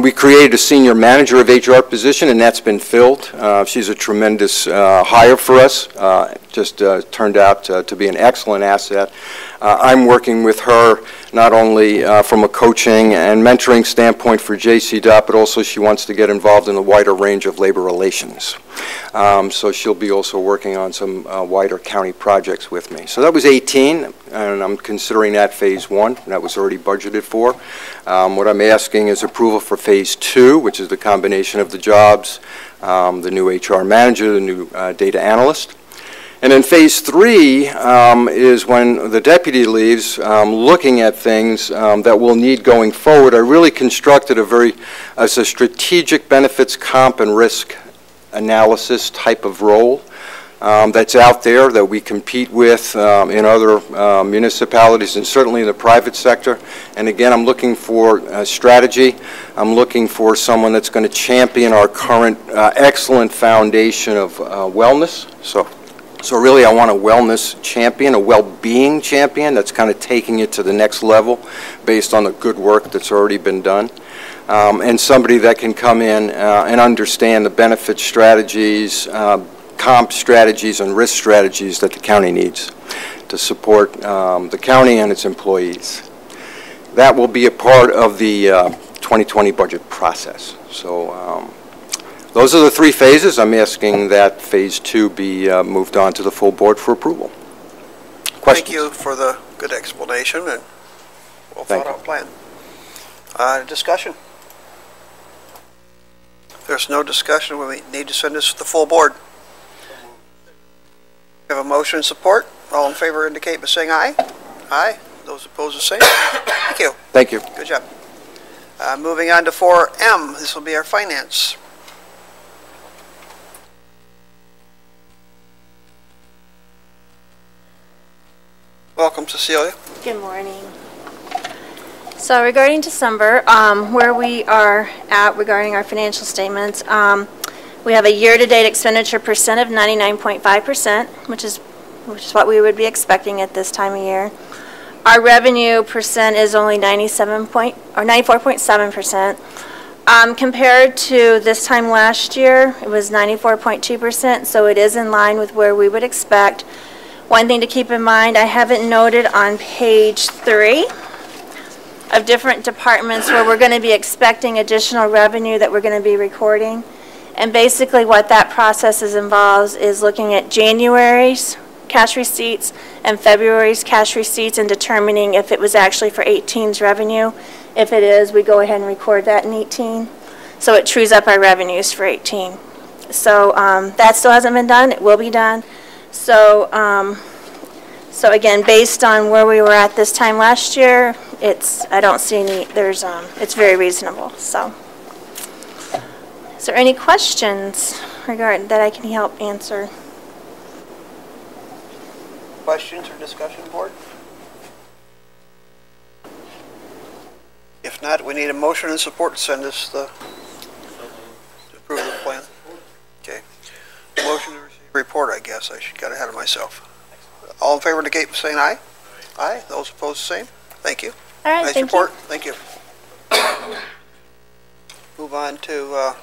we created a senior manager of HR position, and that's been filled. She's a tremendous hire for us. Just turned out to be an excellent asset. I'm working with her not only from a coaching and mentoring standpoint for JCDOT, but also she wants to get involved in a wider range of labor relations. So she'll be also working on some wider county projects with me. So that was 18, and I'm considering that phase 1. That was already budgeted for. What I'm asking is approval for phase 2, which is the combination of the jobs, the new HR manager, the new data analyst. And then phase 3 is when the deputy leaves, looking at things that we'll need going forward. I really constructed a strategic benefits comp and risk analysis type of role that's out there that we compete with in other municipalities and certainly in the private sector. And again, I'm looking for strategy. I'm looking for someone that's going to champion our current excellent foundation of wellness. So really, I want a wellness champion, a well-being champion that's kind of taking it to the next level based on the good work that's already been done. And somebody that can come in and understand the benefit strategies, comp strategies, and risk strategies that the county needs to support the county and its employees. That will be a part of the 2020 budget process. So those are the 3 phases. I'm asking that phase 2 be moved on to the full board for approval. Questions? Thank you for the good explanation and well thought out plan. Discussion? If there's no discussion, we need to send this to the full board. We have a motion and support. All in favor indicate by saying aye. Aye. Those opposed the same. Thank you. Thank you. Good job. Moving on to 4M. This will be our finance. Welcome, Cecilia. Good morning. So regarding December, where we are at regarding our financial statements, we have a year-to-date expenditure percent of 99.5%, which is what we would be expecting at this time of year. Our revenue percent is only 94.7%. Compared to this time last year, it was 94.2%, so it is in line with where we would expect. One thing to keep in mind, I haven't noted on page 3 of different departments where we're going to be expecting additional revenue that we're going to be recording. And basically what that process involves is looking at January's cash receipts and February's cash receipts and determining if it was actually for 18's revenue. If it is, we go ahead and record that in 18. So it trues up our revenues for 18. So that still hasn't been done. It will be done. So, so again, based on where we were at this time last year, I don't see any, it's very reasonable, so. Is there any questions regarding that I can help answer? Questions or discussion, board? If not, we need a motion and support to send us to approve the plan. Okay. Motion to receive report, I guess. I got ahead of myself. All in favor indicate by saying aye. Aye. Those opposed, the same. Thank you. All right, nice thank report. you. Thank you. Move on to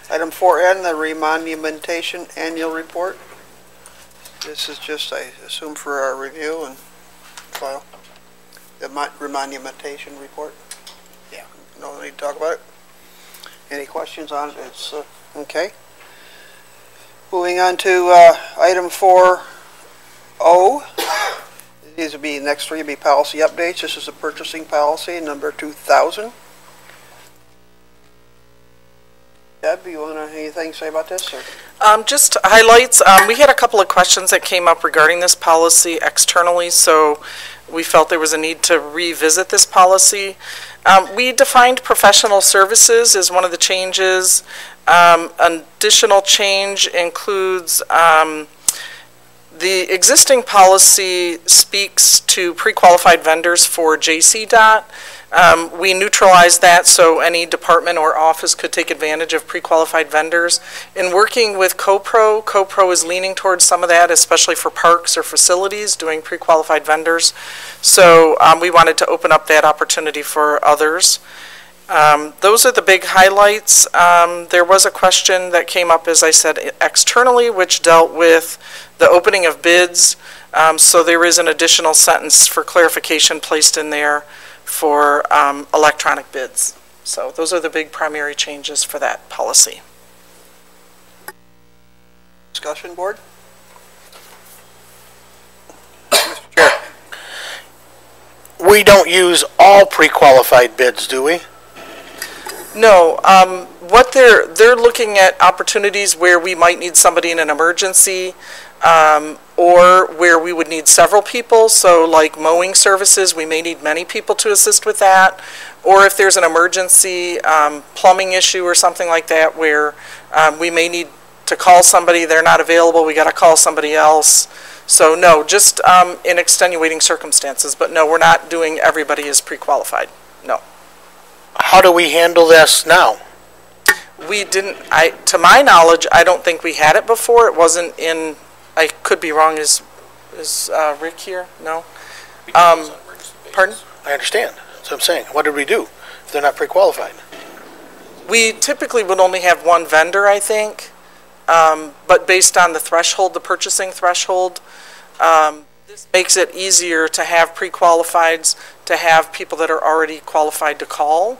item 4N, the remonumentation annual report. This is just, I assume, for our review and file. The remonumentation report. Yeah. No need to talk about it. Any questions on it? It's okay. Moving on to item 4O. These will be, next 3 will be policy updates. This is a purchasing policy, number 2000. Deb, you want anything to say about this? Or? Just highlights. We had a couple of questions that came up regarding this policy externally, so we felt there was a need to revisit this policy. We defined professional services as one of the changes. Additional change includes The existing policy speaks to pre-qualified vendors for JCDOT. We neutralized that so any department or office could take advantage of pre-qualified vendors. In working with CoPro, CoPro is leaning towards some of that, especially for parks or facilities, doing pre-qualified vendors. So we wanted to open up that opportunity for others. Those are the big highlights. There was a question that came up, as I said, externally, which dealt with the opening of bids. So there is an additional sentence for clarification placed in there for electronic bids. So those are the big primary changes for that policy. Discussion, board? Mr. Chair. We don't use all pre-qualified bids, do we? No, what they're looking at opportunities where we might need somebody in an emergency, or where we would need several people. So like mowing services, we may need many people to assist with that. Or if there's an emergency plumbing issue or something like that where we may need to call somebody, they're not available, we got to call somebody else. So no, just in extenuating circumstances. But no, we're not doing everybody is pre-qualified. No. How do we handle this now? We didn't, to my knowledge, I don't think we had it before. It wasn't in, I could be wrong, is Rick here? No? Pardon? I understand. That's what I'm saying. What did we do if they're not pre-qualified? We typically would only have one vendor, I think, but based on the threshold, the purchasing threshold, this makes it easier to have pre-qualifieds, to have people that are already qualified to call.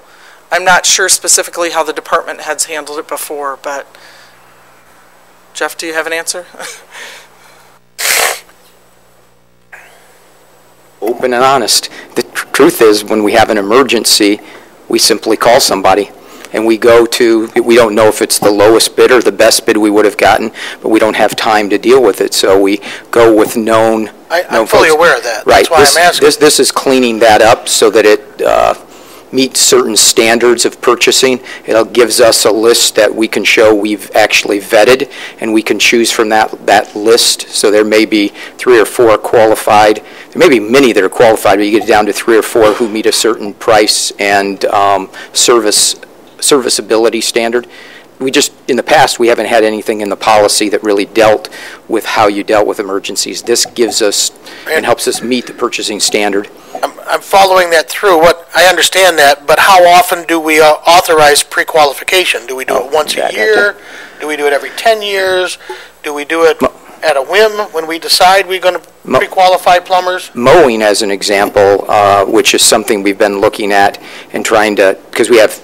I'm not sure specifically how the department heads handled it before, but Jeff, do you have an answer? Open and honest. The truth is, when we have an emergency, we simply call somebody. And we go to, we don't know if it's the lowest bid or the best bid we would have gotten, but we don't have time to deal with it. So we go with known I'm fully aware of that. Right. That's why I'm asking. This is cleaning that up so that it meets certain standards of purchasing. It gives us a list that we can show we've actually vetted, and we can choose from that list. So there may be 3 or 4 qualified. There may be many that are qualified, but you get down to 3 or 4 who meet a certain price and serviceability standard. We just, in the past, we haven't had anything in the policy that really dealt with how you dealt with emergencies. This gives us and helps us meet the purchasing standard. I'm following that through. I understand that, but how often do we authorize pre-qualification? Do we do it once a year? Do we do it every 10 years? Do we do it at a whim when we decide we're going to pre-qualify plumbers? Mowing, as an example, which is something we've been looking at and trying to, because we have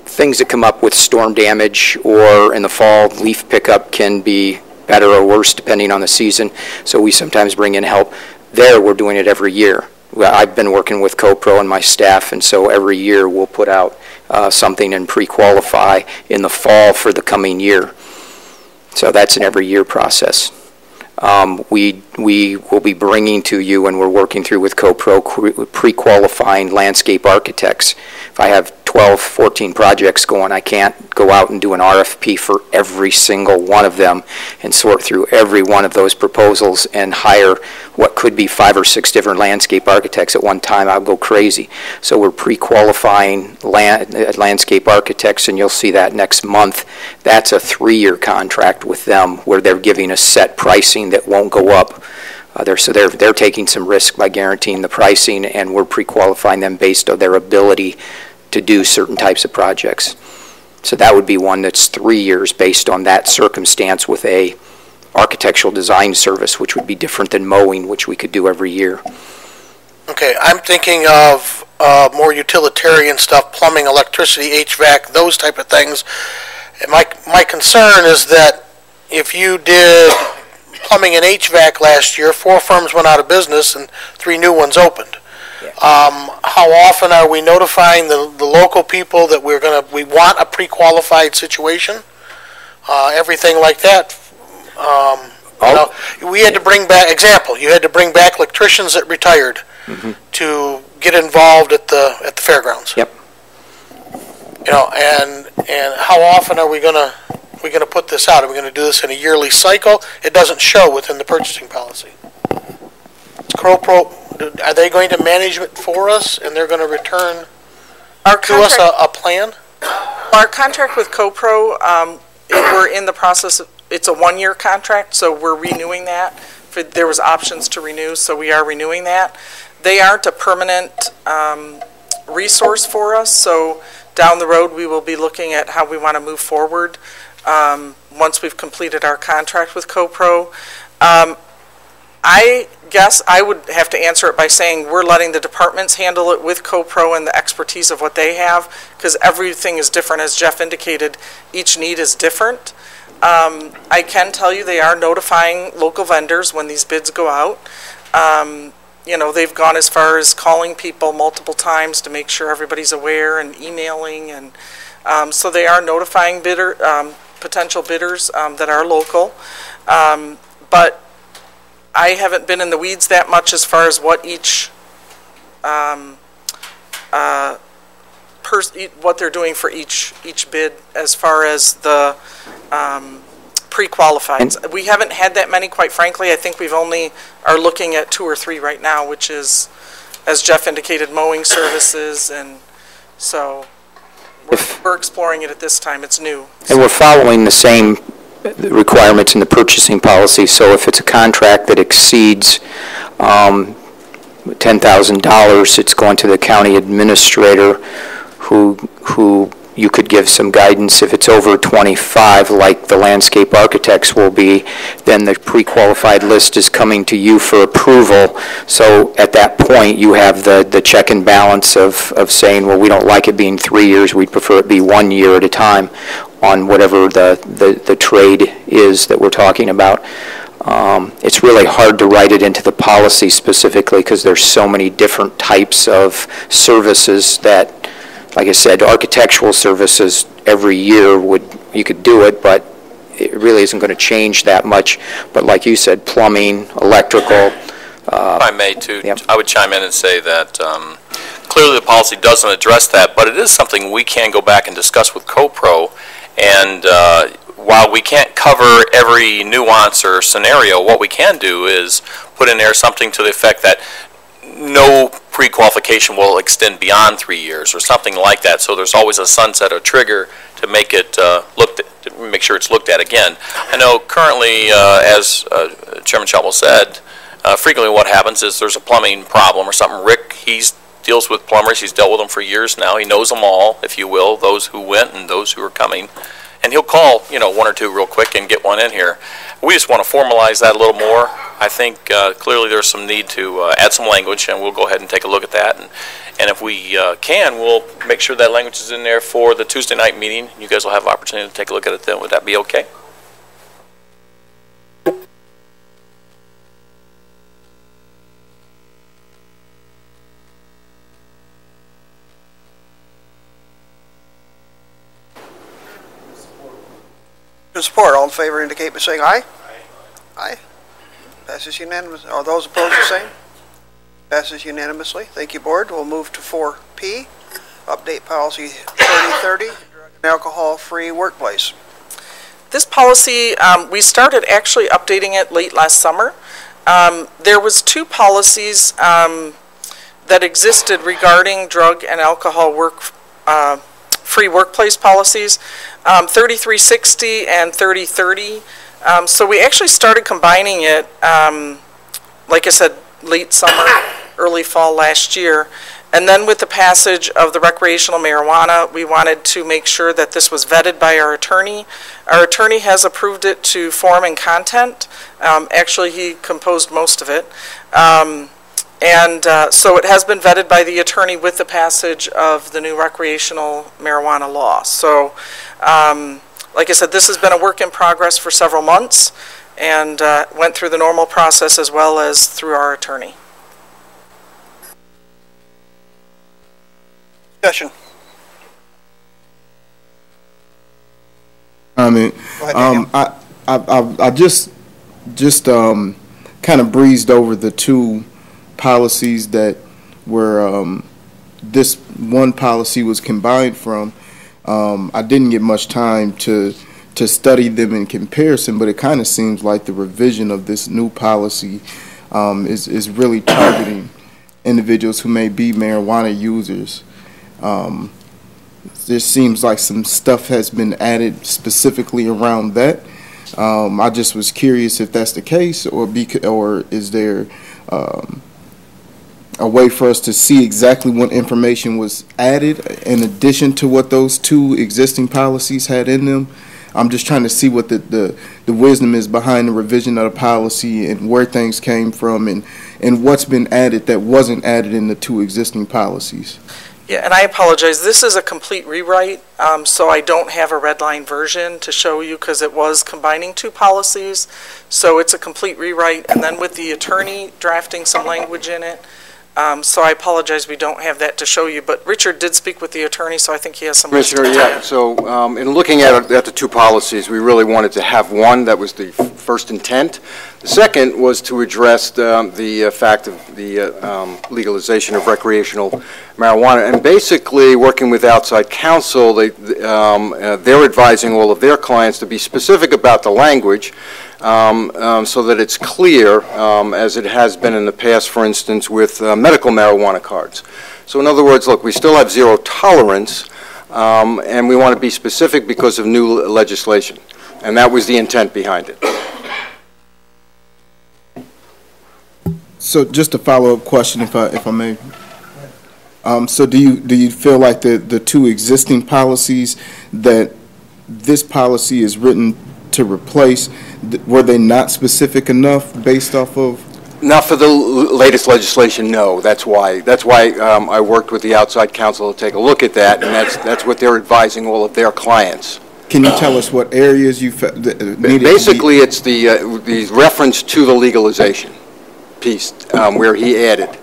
things that come up with storm damage, or in the fall, leaf pickup can be better or worse depending on the season. So we sometimes bring in help. There, we're doing it every year. I've been working with CoPro and my staff, and so every year we'll put out something and pre-qualify in the fall for the coming year. So that's an every year process. We will be bringing to you, and we're working through with CoPro, pre-qualifying landscape architects. If I have 12, 14 projects going, I can't go out and do an RFP for every single one of them and sort through every one of those proposals and hire what could be 5 or 6 different landscape architects at one time. I'll go crazy. So we're pre-qualifying landscape architects, and you'll see that next month. That's a 3-year contract with them where they're giving us set pricing that won't go up. So they're taking some risk by guaranteeing the pricing, and we're pre-qualifying them based on their ability to do certain types of projects. So that would be one that's 3 years based on that circumstance with a architectural design service, which would be different than mowing, which we could do every year. Okay, I'm thinking of more utilitarian stuff, plumbing, electricity, HVAC, those type of things. And my concern is that if you did plumbing and HVAC last year, 4 firms went out of business and 3 new ones opened. How often are we notifying the local people that we want a pre-qualified situation? Everything like that. We had to bring back, example, you had to bring back electricians that retired to get involved at the fairgrounds. Yep. And how often are we going to we going to put this out? Are we going to do this in a yearly cycle? It doesn't show within the purchasing policy. CoPro, are they going to manage it for us, and they're going to return to us a plan? Our contract with CoPro, we're in the process, it's a one-year contract, so we're renewing that. There was options to renew, so we are renewing that. They aren't a permanent resource for us, so down the road we will be looking at how we want to move forward once we've completed our contract with CoPro. I guess I would have to answer it by saying we're letting the departments handle it with CoPro and the expertise of what they have, because everything is different. As Jeff indicated, each need is different. I can tell you they are notifying local vendors when these bids go out. You know, they've gone as far as calling people multiple times to make sure everybody's aware, and emailing, and so they are notifying potential bidders that are local. But I haven't been in the weeds that much as far as what each what they're doing for each bid as far as the pre-qualifieds. We haven't had that many, quite frankly. I think we've only are looking at 2 or 3 right now, which is, as Jeff indicated, mowing services, and so we're exploring it at this time. It's new. And we're following the same requirements in the purchasing policy, so if it's a contract that exceeds $10,000, it's going to the county administrator, who you could give some guidance. If it's over 25, like the landscape architects will be, then the pre-qualified list is coming to you for approval. So at that point, you have the check and balance of saying, well, we don't like it being 3 years, we'd prefer it be 1 year at a time on whatever the trade is that we're talking about. It's really hard to write it into the policy specifically because there's so many different types of services that, like I said, architectural services every year you could do it, but it really isn't going to change that much. But like you said, plumbing, electrical. If I may too, yep. I would chime in and say that clearly the policy doesn't address that, but it is something we can go back and discuss with CoPro. And while we can't cover every nuance or scenario, what we can do is put in there something to the effect that no pre-qualification will extend beyond 3 years or something like that. So there's always a sunset or trigger to make it to make sure it's looked at again. I know currently, as Chairman Schauble said, frequently what happens is there's a plumbing problem or something. Rick, he deals with plumbers. He's dealt with them for years now. He knows them all, if you will, those who went and those who are coming. And he'll call, 1 or 2 real quick and get one in here. We just want to formalize that a little more. I think clearly there's some need to add some language, and we'll go ahead and take a look at that. And if we can, we'll make sure that language is in there for the Tuesday night meeting. You guys will have an opportunity to take a look at it then. Would that be okay? Support. All in favor indicate by saying aye. Aye. Passes unanimously. Are those opposed the same? Passes unanimously. Thank you, Board. We'll move to 4P, update policy 3030, drug and alcohol-free workplace. This policy, we started actually updating it late last summer. There was 2 policies that existed regarding drug and alcohol free workplace policies, 3360 and 3030. So we actually started combining it, like I said, late summer, early fall last year. And then with the passage of the recreational marijuana, we wanted to make sure that this was vetted by our attorney. Our attorney has approved it to form and content. Actually, he composed most of it. So it has been vetted by the attorney with the passage of the new recreational marijuana law. So, like I said, this has been a work in progress for several months and went through the normal process as well as through our attorney. Discussion. I just kind of breezed over the 2 policies that were this one policy was combined from. I didn't get much time to to study them in comparison, but it kind of seems like the revision of this new policy is really targeting individuals who may be marijuana users. There seems like some stuff has been added specifically around that. I just was curious if that's the case, or is there a way for us to see exactly what information was added in addition to what those two existing policies had in them? I'm just trying to see what the wisdom is behind the revision of the policy and where things came from and what's been added that wasn't added in the two existing policies. Yeah, and I apologize. This is a complete rewrite, so I don't have a red line version to show you because it was combining two policies. So it's a complete rewrite, and then with the attorney drafting some language in it. So I apologize, we don't have that to show you, but Richard did speak with the attorney, so I think he has some. Commissioner, yeah, so in looking at the two policies, we really wanted to have one that was the first intent. The second was to address the fact of the legalization of recreational marijuana, and basically working with outside counsel, they're advising all of their clients to be specific about the language, so that it's clear, as it has been in the past, for instance, with medical marijuana cards. So in other words, look, we still have zero tolerance, and we want to be specific because of new legislation. And that was the intent behind it. So just a follow-up question, if I may. So do you feel like the two existing policies that this policy is written to replace, were they not specific enough based off of? Not for the latest legislation, no. That's why I worked with the outside counsel to take a look at that, and that's what they're advising all of their clients. Can you tell us what areas you needed? Basically, it's the reference to the legalization piece where he added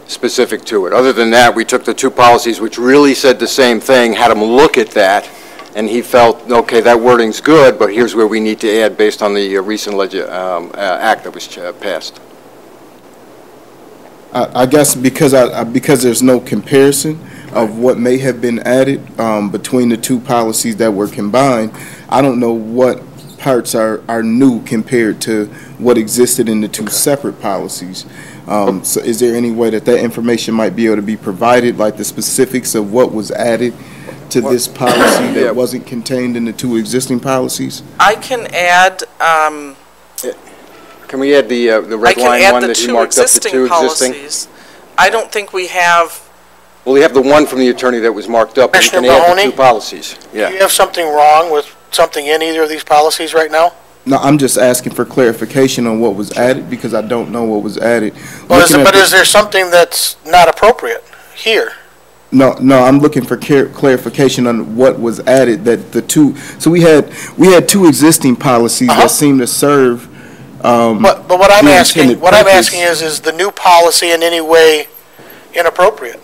specific to it. Other than that, we took the two policies which really said the same thing, had him look at that, and he felt, okay, that wording's good, but here's where we need to add based on the recent act that was passed. I guess because there's no comparison of what may have been added between the two policies that were combined, I don't know what parts are new compared to what existed in the two separate policies. So is there any way that information might be able to be provided, like the specifics of what was added to this policy that wasn't contained in the two existing policies? I can add. Can we add the red line one that he marked up, the two existing? I don't think we have. Well, we have the one from the attorney that was marked up, and you can add the two policies. Yeah. Do you have something wrong with something in either of these policies right now? No, I'm just asking for clarification on what was added because I don't know what was added. Well, is there something that's not appropriate here? No, I'm looking for clarification on what was added. That the two. So we had two existing policies that seem to serve. But what I'm asking is the new policy in any way inappropriate?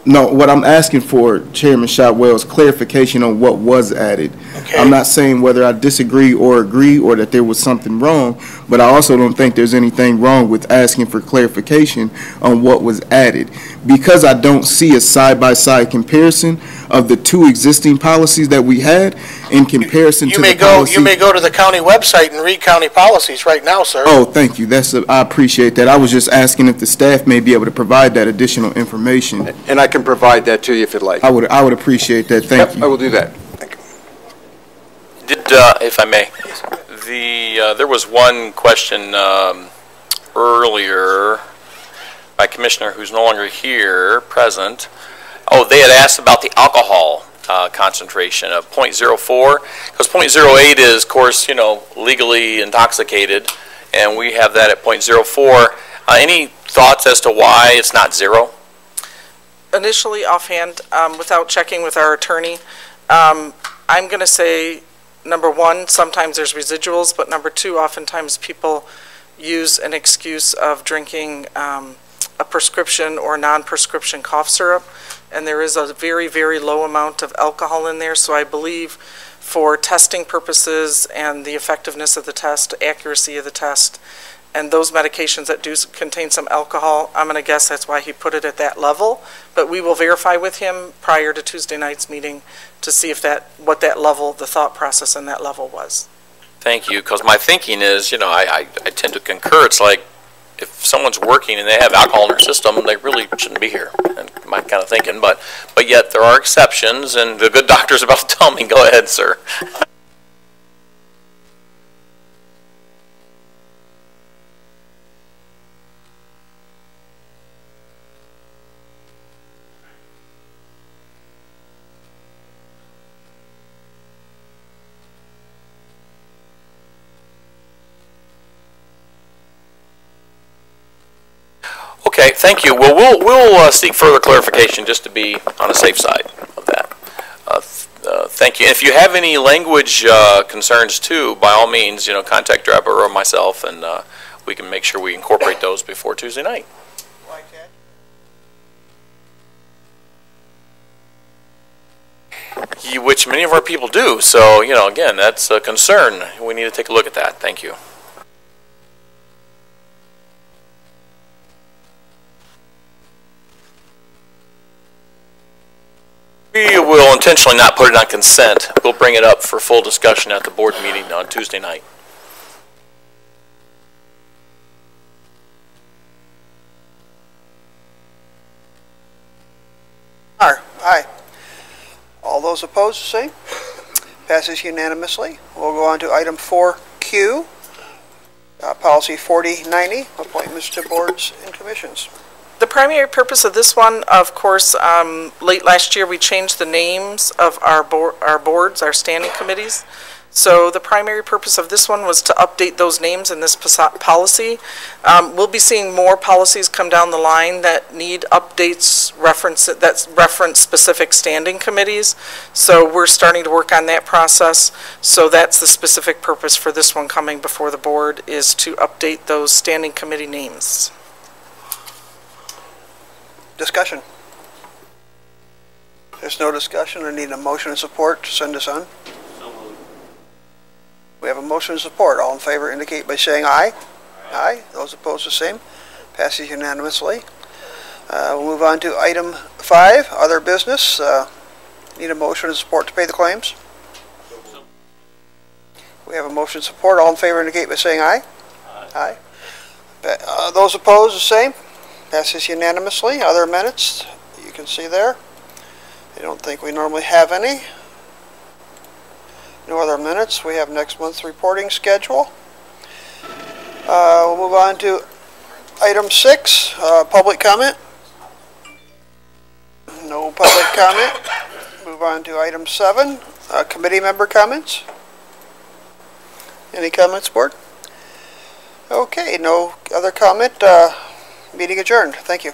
No, what I'm asking for, Chairman Shotwell, is clarification on what was added. Okay. I'm not saying whether I disagree or agree or that there was something wrong, but I also don't think there's anything wrong with asking for clarification on what was added. Because I don't see a side-by-side comparison of the two existing policies that we had in comparison to the policy. You may go to the county website and read county policies right now, sir. Oh, thank you. I appreciate that. I was just asking if the staff may be able to provide that additional information. And I can provide that to you if you'd like. I would appreciate that. Thank you. I will do that. Thank you. If I may, there was one question earlier by a commissioner who's no longer here, present. Oh, they had asked about the alcohol concentration of 0.04, because 0.08 is, of course, legally intoxicated, and we have that at 0.04. Any thoughts as to why it's not zero? Initially, offhand, without checking with our attorney, I'm going to say, number one, sometimes there's residuals, but number two, oftentimes people use an excuse of drinking a prescription or non-prescription cough syrup, and there is a very, very low amount of alcohol in there, so I believe for testing purposes and the effectiveness of the test, accuracy of the test, and those medications that do contain some alcohol, I'm going to guess that's why he put it at that level. But we will verify with him prior to Tuesday night's meeting to see if what that level, the thought process in that level was. Thank you, because my thinking is, I tend to concur. It's like, if someone's working and they have alcohol in their system, they really shouldn't be here, and my kind of thinking. But yet there are exceptions, and the good doctor's about to tell me, go ahead, sir. Okay, thank you. Well, we'll seek further clarification just to be on the safe side of that. Thank you. And if you have any language concerns too, by all means, contact Deborah or myself, and we can make sure we incorporate those before Tuesday night. Which many of our people do. So, again, that's a concern. We need to take a look at that. Thank you. We will intentionally not put it on consent. We'll bring it up for full discussion at the board meeting on Tuesday night. Aye. All those opposed, the same. Passes unanimously. We'll go on to item 4Q, policy 4090, appointments to boards and commissions. The primary purpose of this one, of course, late last year we changed the names of our boards, our standing committees. So the primary purpose of this one was to update those names in this policy. We'll be seeing more policies come down the line that need updates that reference specific standing committees. So we're starting to work on that process. So that's the specific purpose for this one coming before the board, is to update those standing committee names. Discussion. There's no discussion. I need a motion and support to send this on. We have a motion and support. All in favor indicate by saying aye. Aye. Those opposed, the same. Passes unanimously. We'll move on to item 5, other business. Need a motion and support to pay the claims. We have a motion and support. All in favor indicate by saying aye. Aye. Those opposed, the same. Passes unanimously. Other minutes, you can see there. I don't think we normally have any. No other minutes. We have next month's reporting schedule. We'll move on to item 6, public comment. No public comment. Move on to item 7, committee member comments. Any comments, board? Okay, no other comment. Meeting adjourned. Thank you.